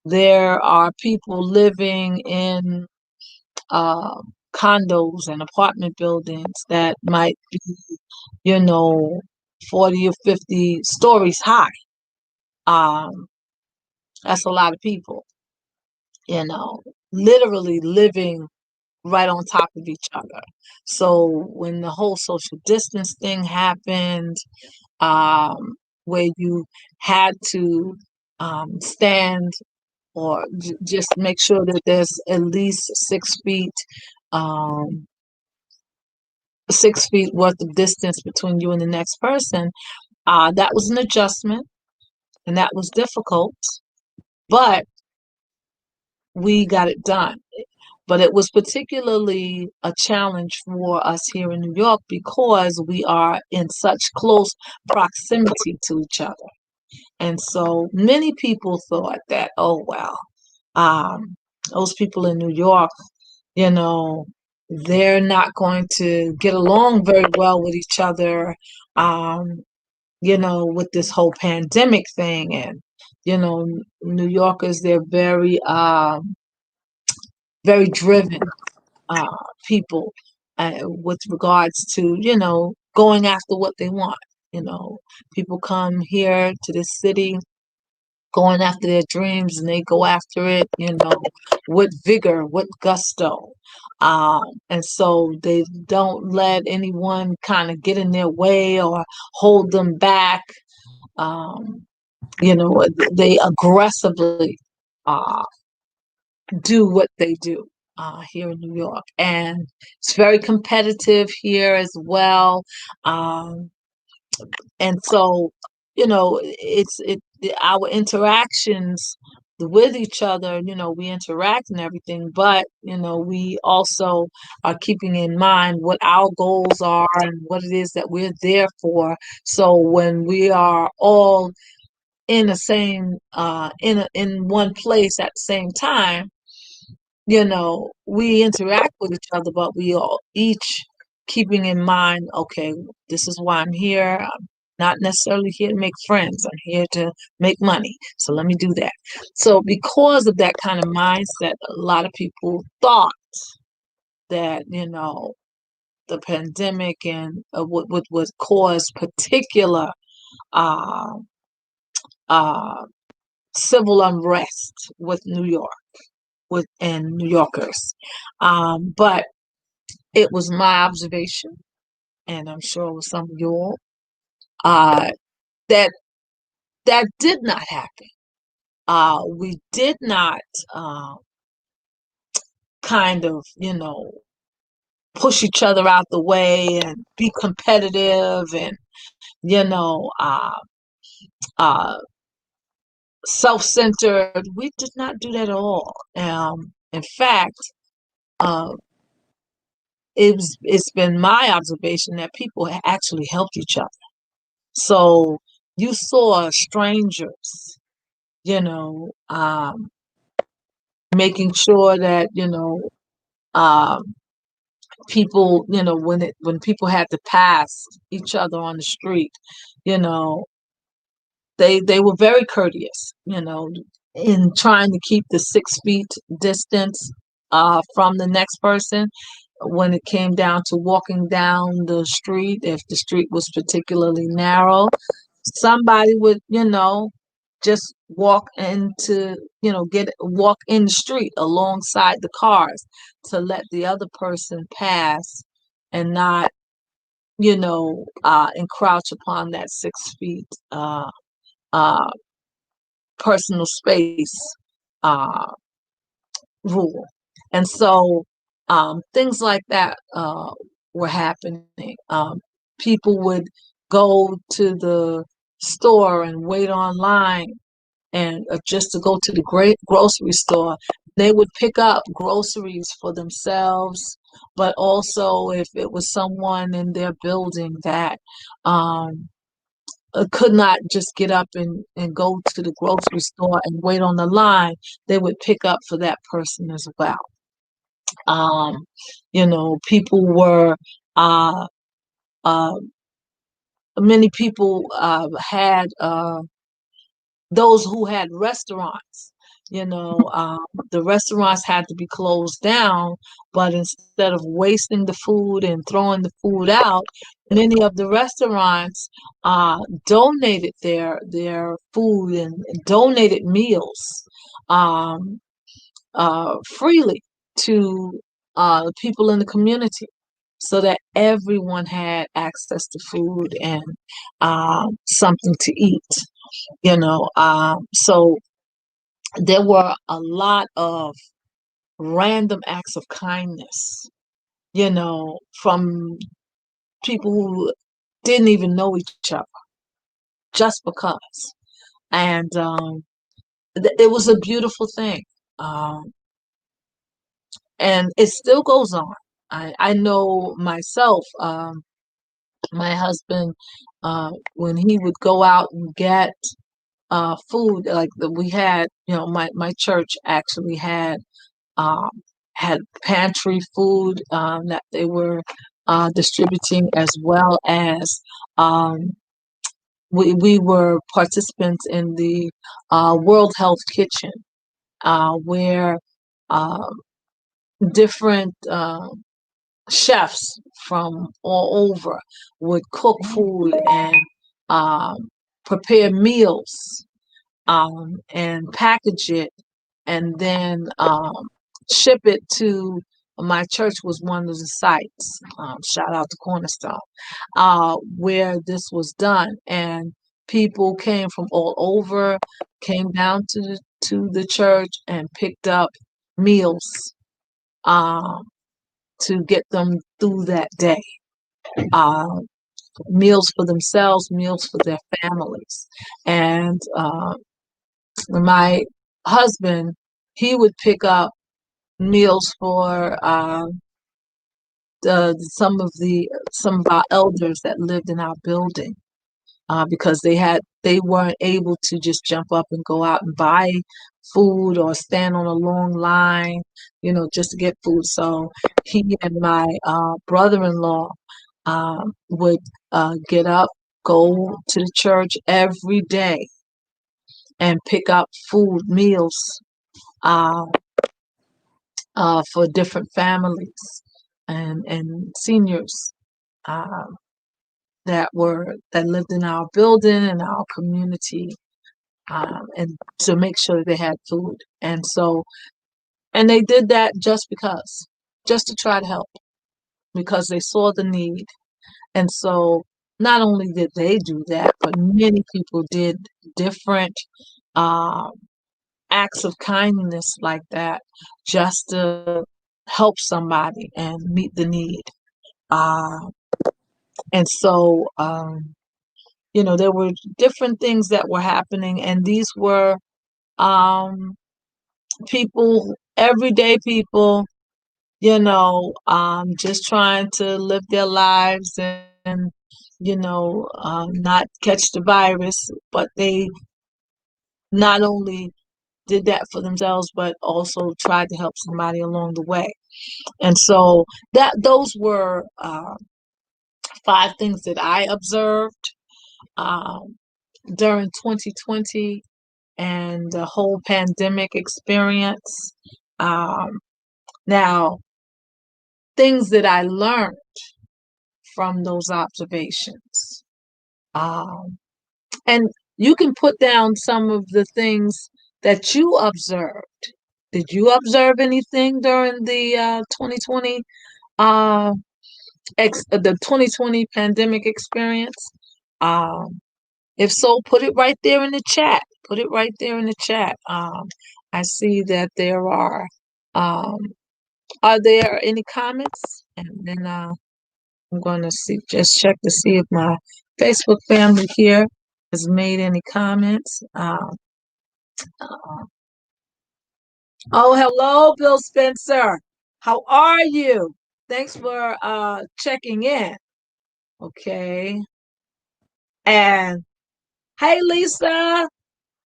there are people living in uh, condos and apartment buildings that might be, you know, 40 or 50 stories high. Um, that's a lot of people, you know, literally living right on top of each other. So when the whole social distance thing happened, where you had to stand or just make sure that there's at least 6 feet, um, 6 feet worth of distance between you and the next person. That was an adjustment and that was difficult, but we got it done. But it was particularly a challenge for us here in New York because we are in such close proximity to each other. And so many people thought that, oh, well, um, those people in New York, you know, they're not going to get along very well with each other, um, with this whole pandemic thing. And, New Yorkers, they're very driven uh, people with regards to, going after what they want. You know, People come here to this city going after their dreams and they go after it, with vigor, with gusto. And so they don't let anyone kind of get in their way or hold them back. Um, they aggressively uh, do what they do here in New York. And it's very competitive here as well. Um, and so our interactions with each other, we interact and everything, but we also are keeping in mind what our goals are and what it is that we're there for. So when we are all in the same in one place at the same time, we interact with each other, but we all each keeping in mind, okay, this is why I'm here. I'm not necessarily here to make friends. I'm here to make money. So let me do that. So because of that kind of mindset, a lot of people thought that, the pandemic and would cause particular uh, uh, civil unrest with New York, with and New Yorkers. But it was my observation, and I'm sure it was some of you all, that that did not happen. We did not uh, kind of, push each other out the way and be competitive and, you know, uh, uh, self-centered. We did not do that at all. In fact, uh, it's been my observation that people actually helped each other. So you saw strangers, you know, making sure that um, people, when people had to pass each other on the street, you know, they were very courteous, in trying to keep the 6 feet distance from the next person. When it came down to walking down the street, if the street was particularly narrow, somebody would, just walk into, get walk in the street alongside the cars to let the other person pass and not, encroach upon that 6 feet uh, personal space uh, rule. And so things like that were happening. People would go to the store and wait online and just to go to the great grocery store. They would pick up groceries for themselves, but also if it was someone in their building that could not just get up and go to the grocery store and wait on the line, they would pick up for that person as well. Um, People were, uh, uh, many people had those who had restaurants. The restaurants had to be closed down, but instead of wasting the food and throwing the food out, many of the restaurants donated their food and donated meals um, freely to the people in the community, so that everyone had access to food and something to eat. So there were a lot of random acts of kindness, from people who didn't even know each other, just because. And it was a beautiful thing. Um, and it still goes on. I know myself, my husband, when he would go out and get food, like we had, my church actually um, had pantry food that they were distributing, as well as um, we were participants in the World Health Kitchen, where uh, different chefs from all over would cook food and um, prepare meals and package it and then ship it to my church. Was one of the sites, shout out to Cornerstone, where this was done. And people came from all over, came down to the church and picked up meals um, to get them through that day. Uh, Meals for themselves, meals for their families. And my husband, he would pick up meals for some of our elders that lived in our building, because they weren't able to just jump up and go out and buy food or stand on a long line, just to get food. So he and my brother-in-law would get up, go to the church every day, and pick up food meals uh, for different families and seniors uh, that lived in our building and our community. and to make sure they had food. And so, and they did that just because, just to try to help, because they saw the need. And so, not only did they do that, but many people did different um, acts of kindness like that just to help somebody and meet the need. Uh, and so, there were different things that were happening, and these were um, people, everyday people, just trying to live their lives and, not catch the virus, but they not only did that for themselves, but also tried to help somebody along the way. And so those were 5 things that I observed um, during 2020 and the whole pandemic experience. Um, Now, things that I learned from those observations. Um, and you can put down some of the things that you observed. Did you observe anything during the 2020 the 2020 pandemic experience? Um, if so, put it right there in the chat. Put it right there in the chat. I see that there are. Um, are there any comments? And then I'm going to just check to see if my Facebook family here has made any comments. Uh, oh, hello, Bill Spencer. How are you? Thanks for checking in. Okay. And hey, Lisa.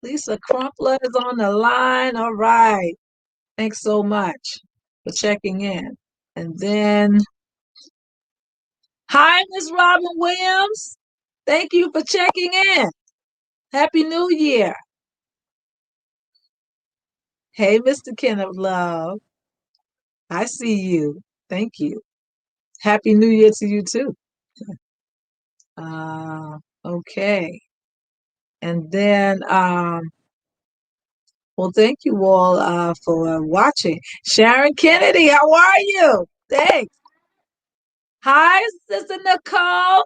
Lisa Crumpler is on the line. All right. Thanks so much for checking in. And then, hi, Miss Robin Williams. Thank you for checking in. Happy New Year. Hey, Mr. Kenneth Love. I see you. Thank you. Happy New Year to you too. Okay. And then, well, thank you all for watching. Sharon Kennedy, how are you? Thanks. Hi, Sister Nicole.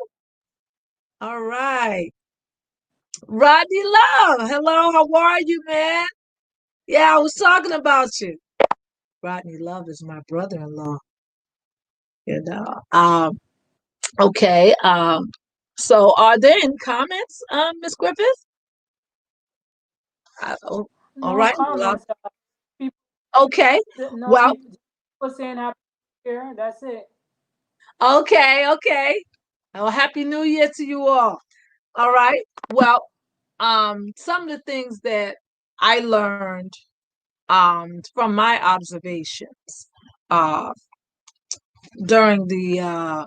All right. Rodney Love, hello, how are you, man? Yeah, I was talking about you. Rodney Love is my brother-in-law. You know. Okay. So are there any comments, Miss Griffith? Oh, all No right. Well, comments. People, okay. no Well, people saying happy New Year. That's it. okay, okay. Well, happy New Year to you all. All right. Well, some of the things that I learned from my observations uh during the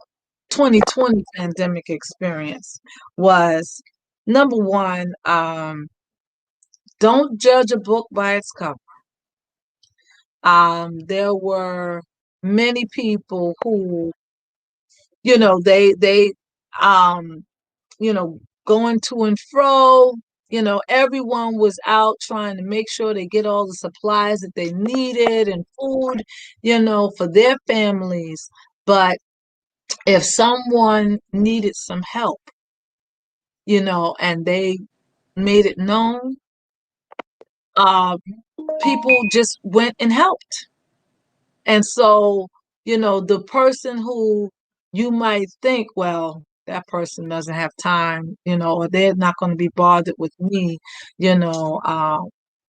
2020 pandemic experience was number one, don't judge a book by its cover. There were many people who, they um, going to and fro. Everyone was out trying to make sure they get all the supplies that they needed and food, for their families. But if someone needed some help, and they made it known, uh, people just went and helped. And so, the person who you might think, well, that person doesn't have time, or they're not going to be bothered with me, you know, uh,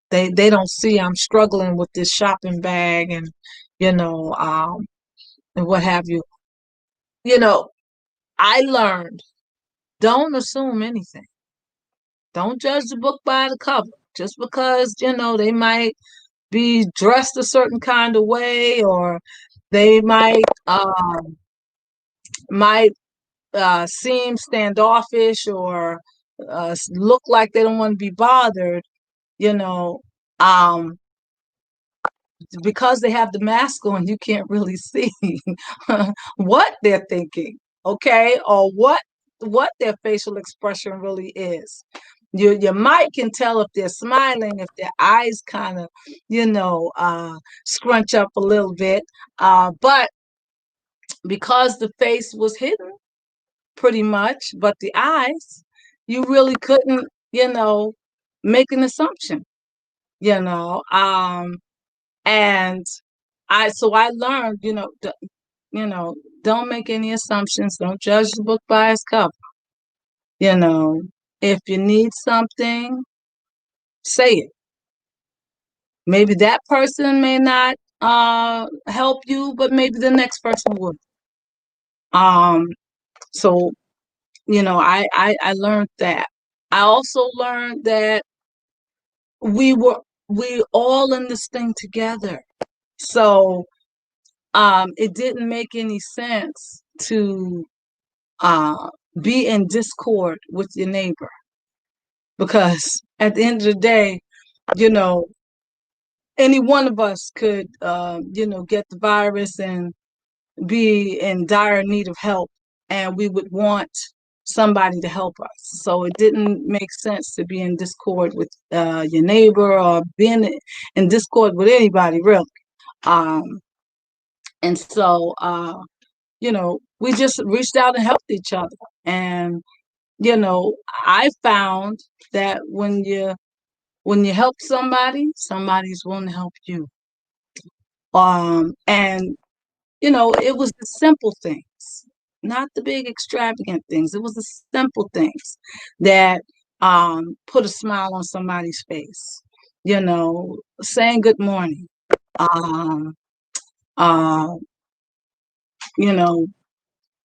they don't see I'm struggling with this shopping bag and, you know, um, and what have you. You know, I learned, don't assume anything. Don't judge the book by the cover. Just because, they might be dressed a certain kind of way, or they might seem standoffish, or look like they don't want to be bothered, you know, um, because they have the mask on, you can't really see what they're thinking, okay, or what their facial expression really is. You might can tell if they're smiling, if their eyes kind of, scrunch up a little bit. But because the face was hidden pretty much, but the eyes, you really couldn't, make an assumption, you know. And I learned, you know, don't make any assumptions. Don't judge the book by its cover. You know, if you need something, say it. Maybe that person may not help you, but maybe the next person would. Um, so I learned that. I also learned that we all in this thing together. So it didn't make any sense to uh be in discord with your neighbor, because at the end of the day, you know, any one of us could get the virus and be in dire need of help, and we would want somebody to help us. So it didn't make sense to be in discord with your neighbor, or being in discord with anybody, really. Um, and so, we just reached out and helped each other. And, I found that when you help somebody, somebody's willing to help you. And it was the simple things, not the big extravagant things. It was the simple things that put a smile on somebody's face. Saying good morning. Um, uh, you know,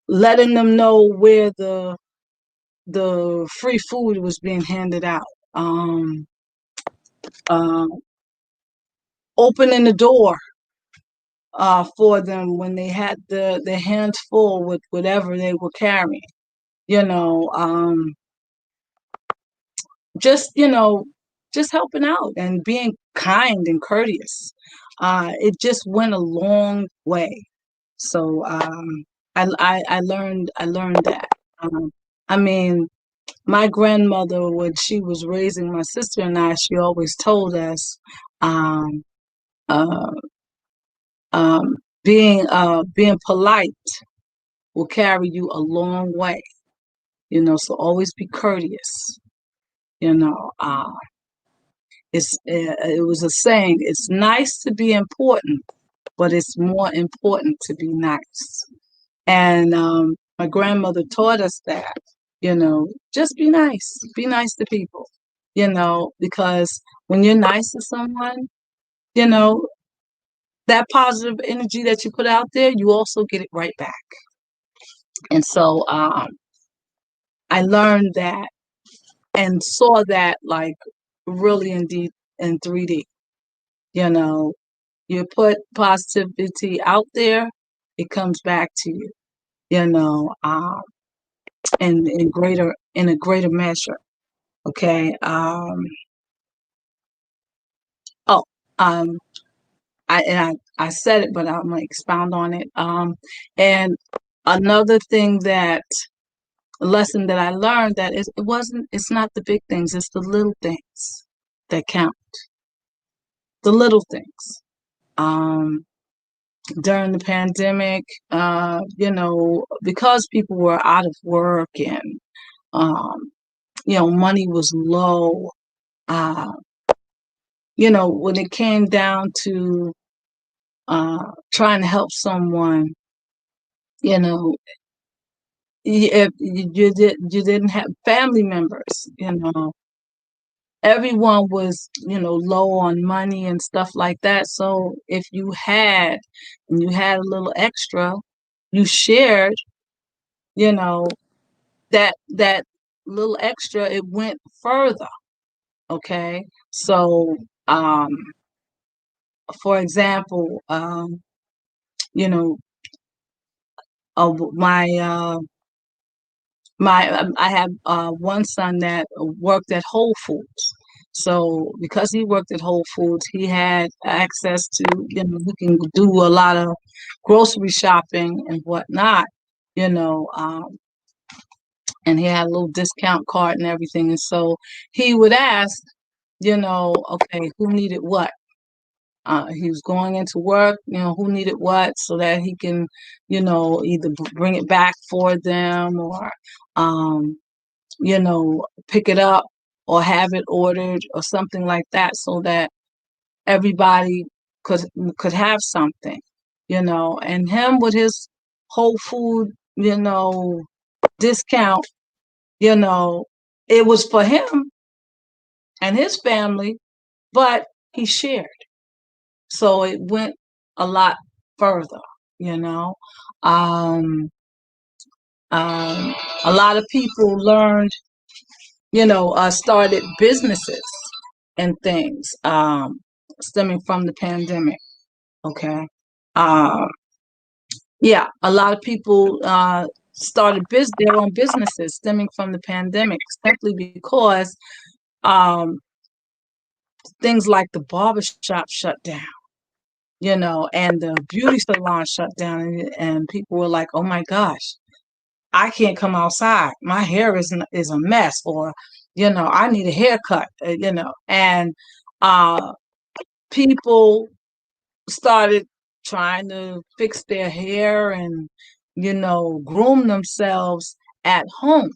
letting them know where the free food was being handed out. Um, uh, Opening the door for them when they had their hands full with whatever they were carrying. You know, just just helping out and being kind and courteous. It just went a long way. So I learned that. Um, I mean, my grandmother, when she was raising my sister and I, she always told us, um, uh, um, being polite will carry you a long way. So always be courteous. You know, it was a saying. It's nice to be important, but it's more important to be nice. And my grandmother taught us that. Just be nice. Be nice to people. Because when you're nice to someone, you know, that positive energy that you put out there, you also get it right back. And so I learned that and saw that, like, really indeed in 3D. You know, you put positivity out there, it comes back to you. You know, in a greater measure. Okay. Oh, um, I said it, but I'm gonna expound on it. And another thing that lesson that I learned, that it's not the big things, it's the little things that count. The little things. Um, During the pandemic, because people were out of work, and money was low. Uh, when it came down to trying to help someone, if you didn't have family members, everyone was, low on money and stuff like that. So if you had, and you had a little extra, you shared, you know, that little extra, it went further. Okay. So, for example, you know, uh, my, uh, I have one son that worked at Whole Foods. So because he worked at Whole Foods, he had access to, he can do a lot of grocery shopping and whatnot, you know, um, and he had a little discount card and everything. And so he would ask, okay, who needed what? He was going into work, who needed what, so that he can, either bring it back for them, or, pick it up or have it ordered or something like that, so that everybody could could have something, and him with his whole food, discount, you know, it was for him and his family, but he shared. So it went a lot further, you know. Um, um, a lot of people learned, started businesses and things, stemming from the pandemic. Okay. Uh, yeah, a lot of people started their own businesses stemming from the pandemic simply because um, things like the barbershop shut down, and the beauty salon shut down, and people were like, "Oh my gosh, I can't come outside. My hair is a mess," or, "I need a haircut," and uh, people started trying to fix their hair and, groom themselves at home.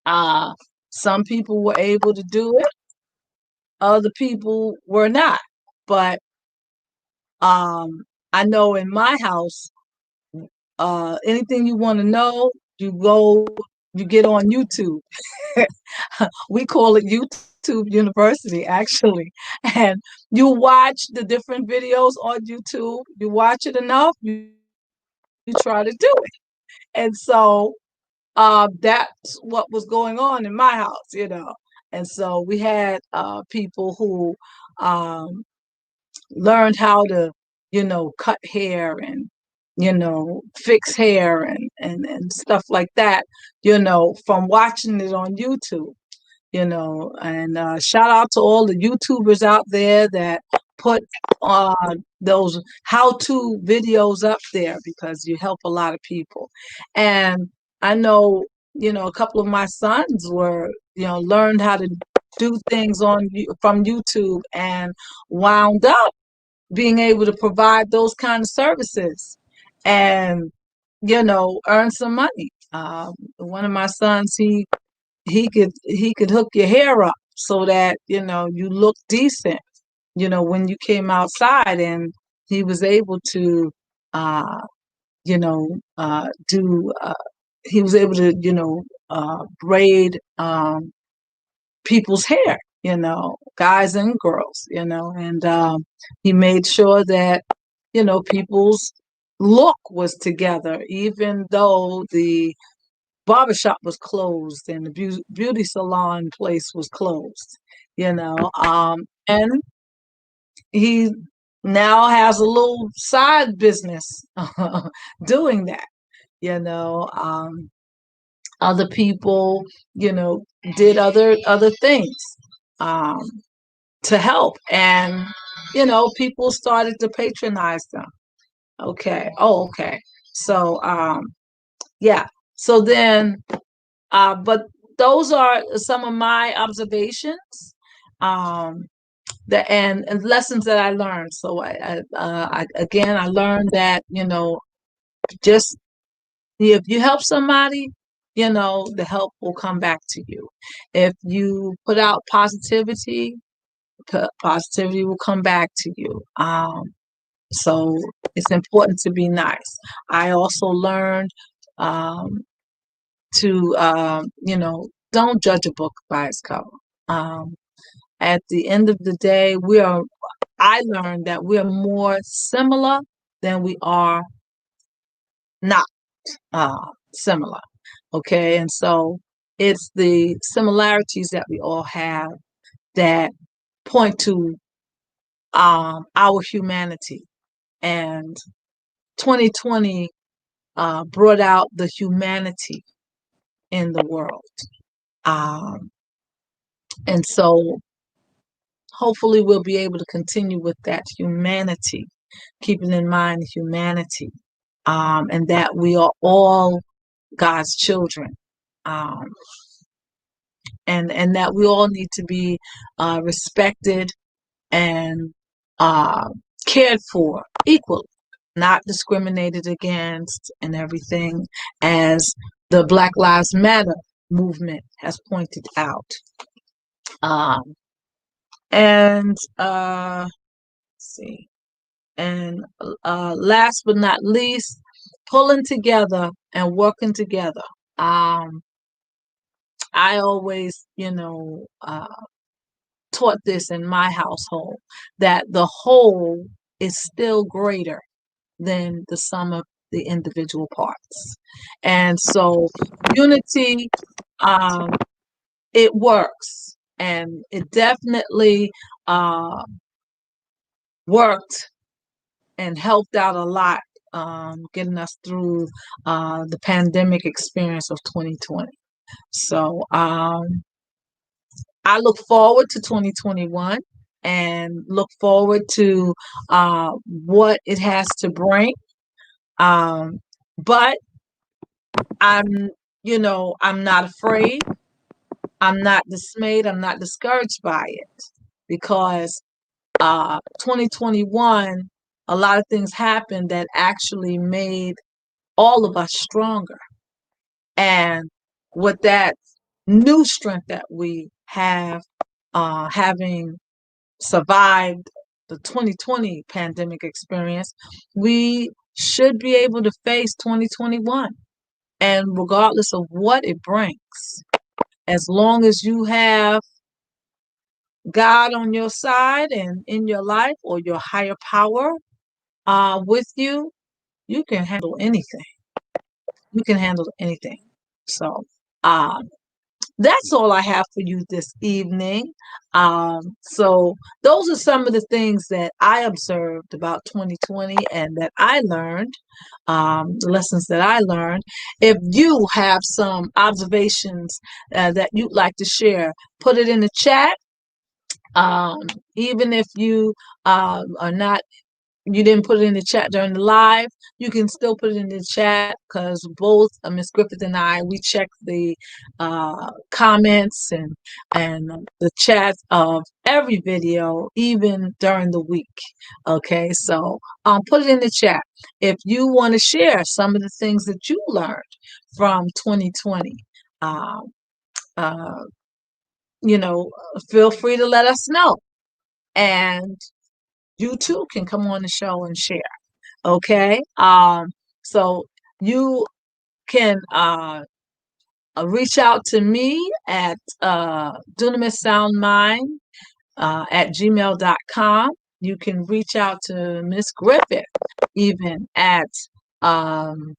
Uh, some people were able to do it, other people were not. But I know in my house, anything you want to know, you get on YouTube. We call it YouTube University, actually. And you watch the different videos on YouTube. You watch it enough, you try to do it. And so that's what was going on in my house. And so we had people who um, learned how to, cut hair and, fix hair and stuff like that, from watching it on YouTube. And shout out to all the YouTubers out there that put those how-to videos up there, because you help a lot of people. And I know, a couple of my sons were, learned how to do things from YouTube, and wound up being able to provide those kind of services and, earn some money. One of my sons, he could hook your hair up so that, you look decent, when you came outside, and he was able to uh you know do he was able to, braid people's hair, guys and girls, and he made sure that, people's look was together, even though the barbershop was closed and the beauty salon place was closed, and he now has a little side business doing that, you know. Other people, you know, did other things um, to help, and people started to patronize them. Okay. Oh, okay. So yeah. So then, but those are some of my observations. Um, and lessons that I learned. So I learned that, just if you help somebody, the help will come back to you. If you put out positivity, positivity will come back to you. So it's important to be nice. I also learned um, to, don't judge a book by its cover. Um, at the end of the day, I learned that we are more similar than we are not similar. Okay. And so it's the similarities that we all have that point to our humanity. And 2020 brought out the humanity in the world. Um, and so hopefully we'll be able to continue with that humanity, keeping in mind humanity, and that we are all God's children. um, and that we all need to be respected and uh, cared for equally, not discriminated against and everything, as the Black Lives Matter movement has pointed out. Um, and let's see. And last but not least, pulling together and working together. Um, I always, taught this in my household, that the whole is still greater than the sum of the individual parts. And so unity, um, it works. And it definitely uh, worked and helped out a lot, getting us through the pandemic experience of 2020. So I look forward to 2021 and look forward to what it has to bring. Um, but I'm, I'm not afraid. I'm not dismayed. I'm not discouraged by it because 2021, a lot of things happened that actually made all of us stronger. And with that new strength that we have, having survived the 2020 pandemic experience, we should be able to face 2021. And regardless of what it brings, as long as you have God on your side and in your life, or your higher power with you, you can handle anything. You can handle anything. So, um, that's all I have for you this evening. So those are some of the things that I observed about 2020 and that I learned, the lessons that I learned. If you have some observations that you'd like to share, put it in the chat. Um, Even if you are not, you didn't put it in the chat during the live, you can still put it in the chat, because both Miss Griffith and I, we check the comments and the chats of every video, even during the week. Okay, so put it in the chat if you want to share some of the things that you learned from 2020. Um, uh, you know, Feel free to let us know, and you too can come on the show and share. Okay. So you can reach out to me at Dunamis Sound Mind at gmail.com. You can reach out to Miss Griffith even at um,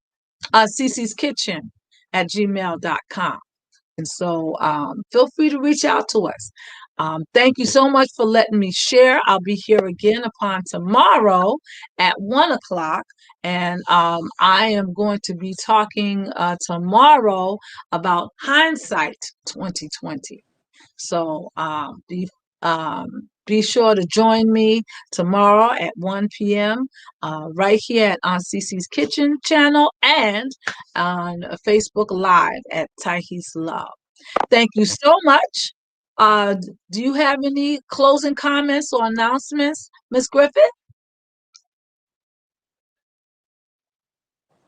Cece's Kitchen at gmail.com. And so feel free to reach out to us. Thank you so much for letting me share. I'll be here again upon tomorrow at 1 o'clock. And I am going to be talking tomorrow about hindsight 2020. So be sure to join me tomorrow at 1 p.m. Right here at on Cece's Kitchen channel and on Facebook Live at Taihi's Love. Thank you so much. Do you have any closing comments or announcements, Miss Griffith?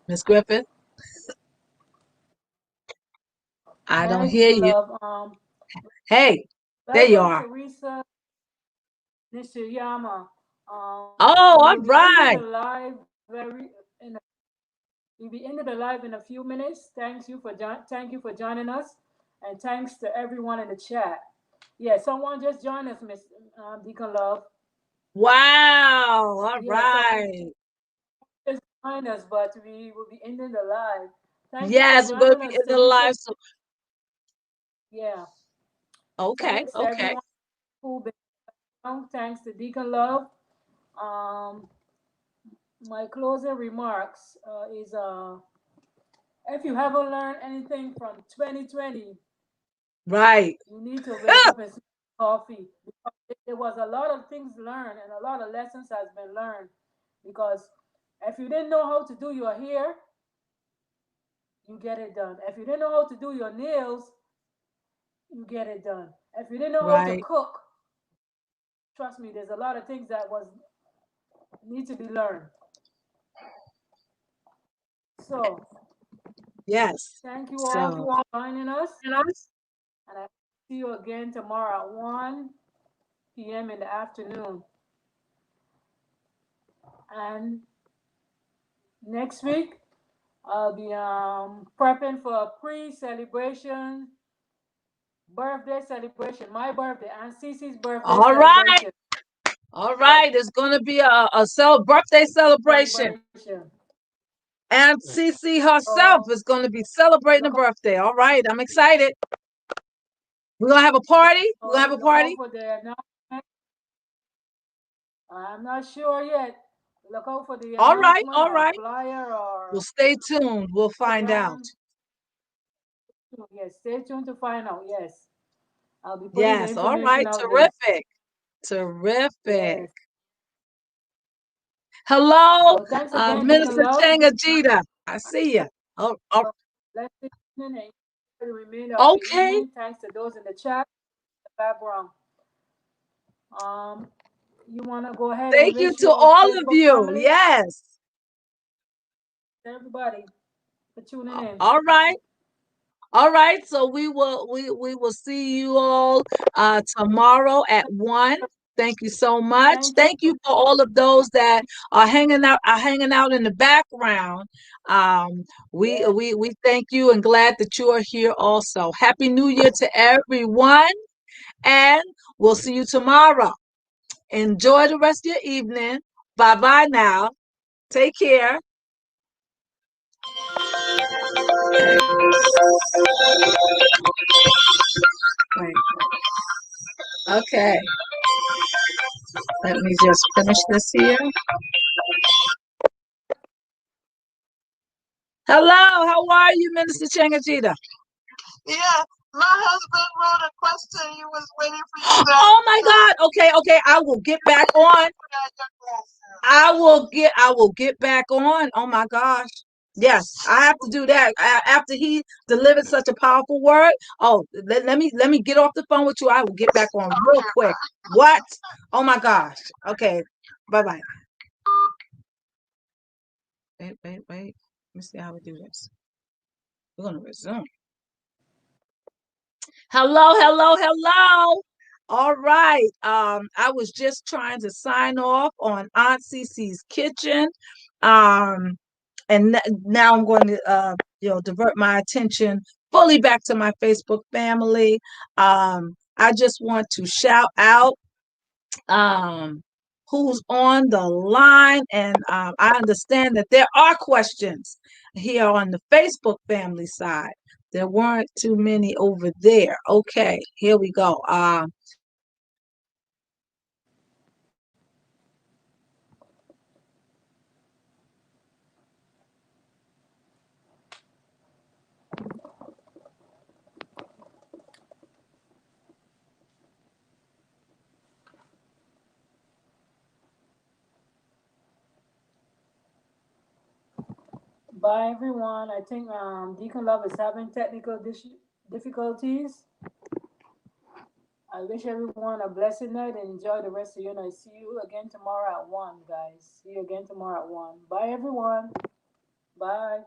Miss Griffith, I don't Thank hear you, you. love. Hey, there you Welcome, are. Teresa Nishiyama. Oh, We all will be ending right. the live we'll be ending the live in a few minutes. Thank you for joining us, and thanks to everyone in the chat. Yeah, someone just joined us, Miss Deacon Love. Wow. All Yeah, someone right. just joined us, but we will be ending the live. Thank you for Yes, we're going to joining be us, in the Teresa. live. So, Yeah, okay, thanks to okay. everyone who been on. Thanks to Deacon Love. Um, my closing remarks is if you haven't learned anything from 2020, Right. you need to wake up and sip coffee. There was a lot of things learned and a lot of lessons has been learned because if you didn't know how to do your hair, you get it done. If you didn't know how to do your nails, you get it done. If you didn't know how to Right. cook, trust me, there's a lot of things that was need to be learned. So Yes. thank you all So, for joining us, you know, and I see you again tomorrow at 1 p.m. in the afternoon. And next week I'll be prepping for a pre-celebration birthday celebration. My birthday and Cece's birthday all right. celebration. All Yes, right. It's going to be a birthday celebration. celebration. And Cece herself So is going to be celebrating a look birthday. All right. I'm excited. We're going to have a party. We're going to have a look out party. for the announcement. I'm not sure yet. Look out for the All right. announcement All or right. flyer Well, or stay tuned. We'll find out. Instagram. Yes, stay tuned to find out. Yes, I'll be putting the Yes. All information right. out there. Terrific. Terrific. Yes. Hello, So thanks again, Deacon Minister Love. Changajita. I see you. Oh, oh, So let's see you and enjoy the remainder of the okay. evening. Thanks to those in the chat, the background. Um, you wanna go ahead and Thank you wish to your all of Facebook you. family, Yes. everybody, for tuning in. All right. All right. So we will see you all tomorrow at 1. Thank you so much. Thank you. Thank you for all of those that are hanging out in the background. Um, we Yeah. we we thank you and glad that you are here also. Happy New Year to everyone, and we'll see you tomorrow. Enjoy the rest of your evening. Bye bye now. Take care. Right. Okay. Let me just finish this here. Hello, how are you, Minister Changachita? Yeah, my husband wrote a question. He was waiting for you to Oh my God. Okay, okay. I will get back on. I will get back on. Oh my gosh. Yes, I have to do that. After he delivered such a powerful word. Oh, let me get off the phone with you. I will get back on real quick. What? Oh my gosh. Okay. Bye bye. Wait, wait, wait. Let me see how we do this. We're gonna resume. Hello, hello, hello. All right. I was just trying to sign off on Aunt Cece's kitchen. Um, and now I'm going to divert my attention fully back to my Facebook family. I just want to shout out um who's on the line, and I understand that there are questions here on the Facebook family side. There weren't too many over there. Okay, here we go. Bye, everyone. I think Deacon Love is having technical difficulties. I wish everyone a blessed night and enjoy the rest of your night. See you again tomorrow at 1, guys. See you again tomorrow at 1. Bye, everyone. Bye.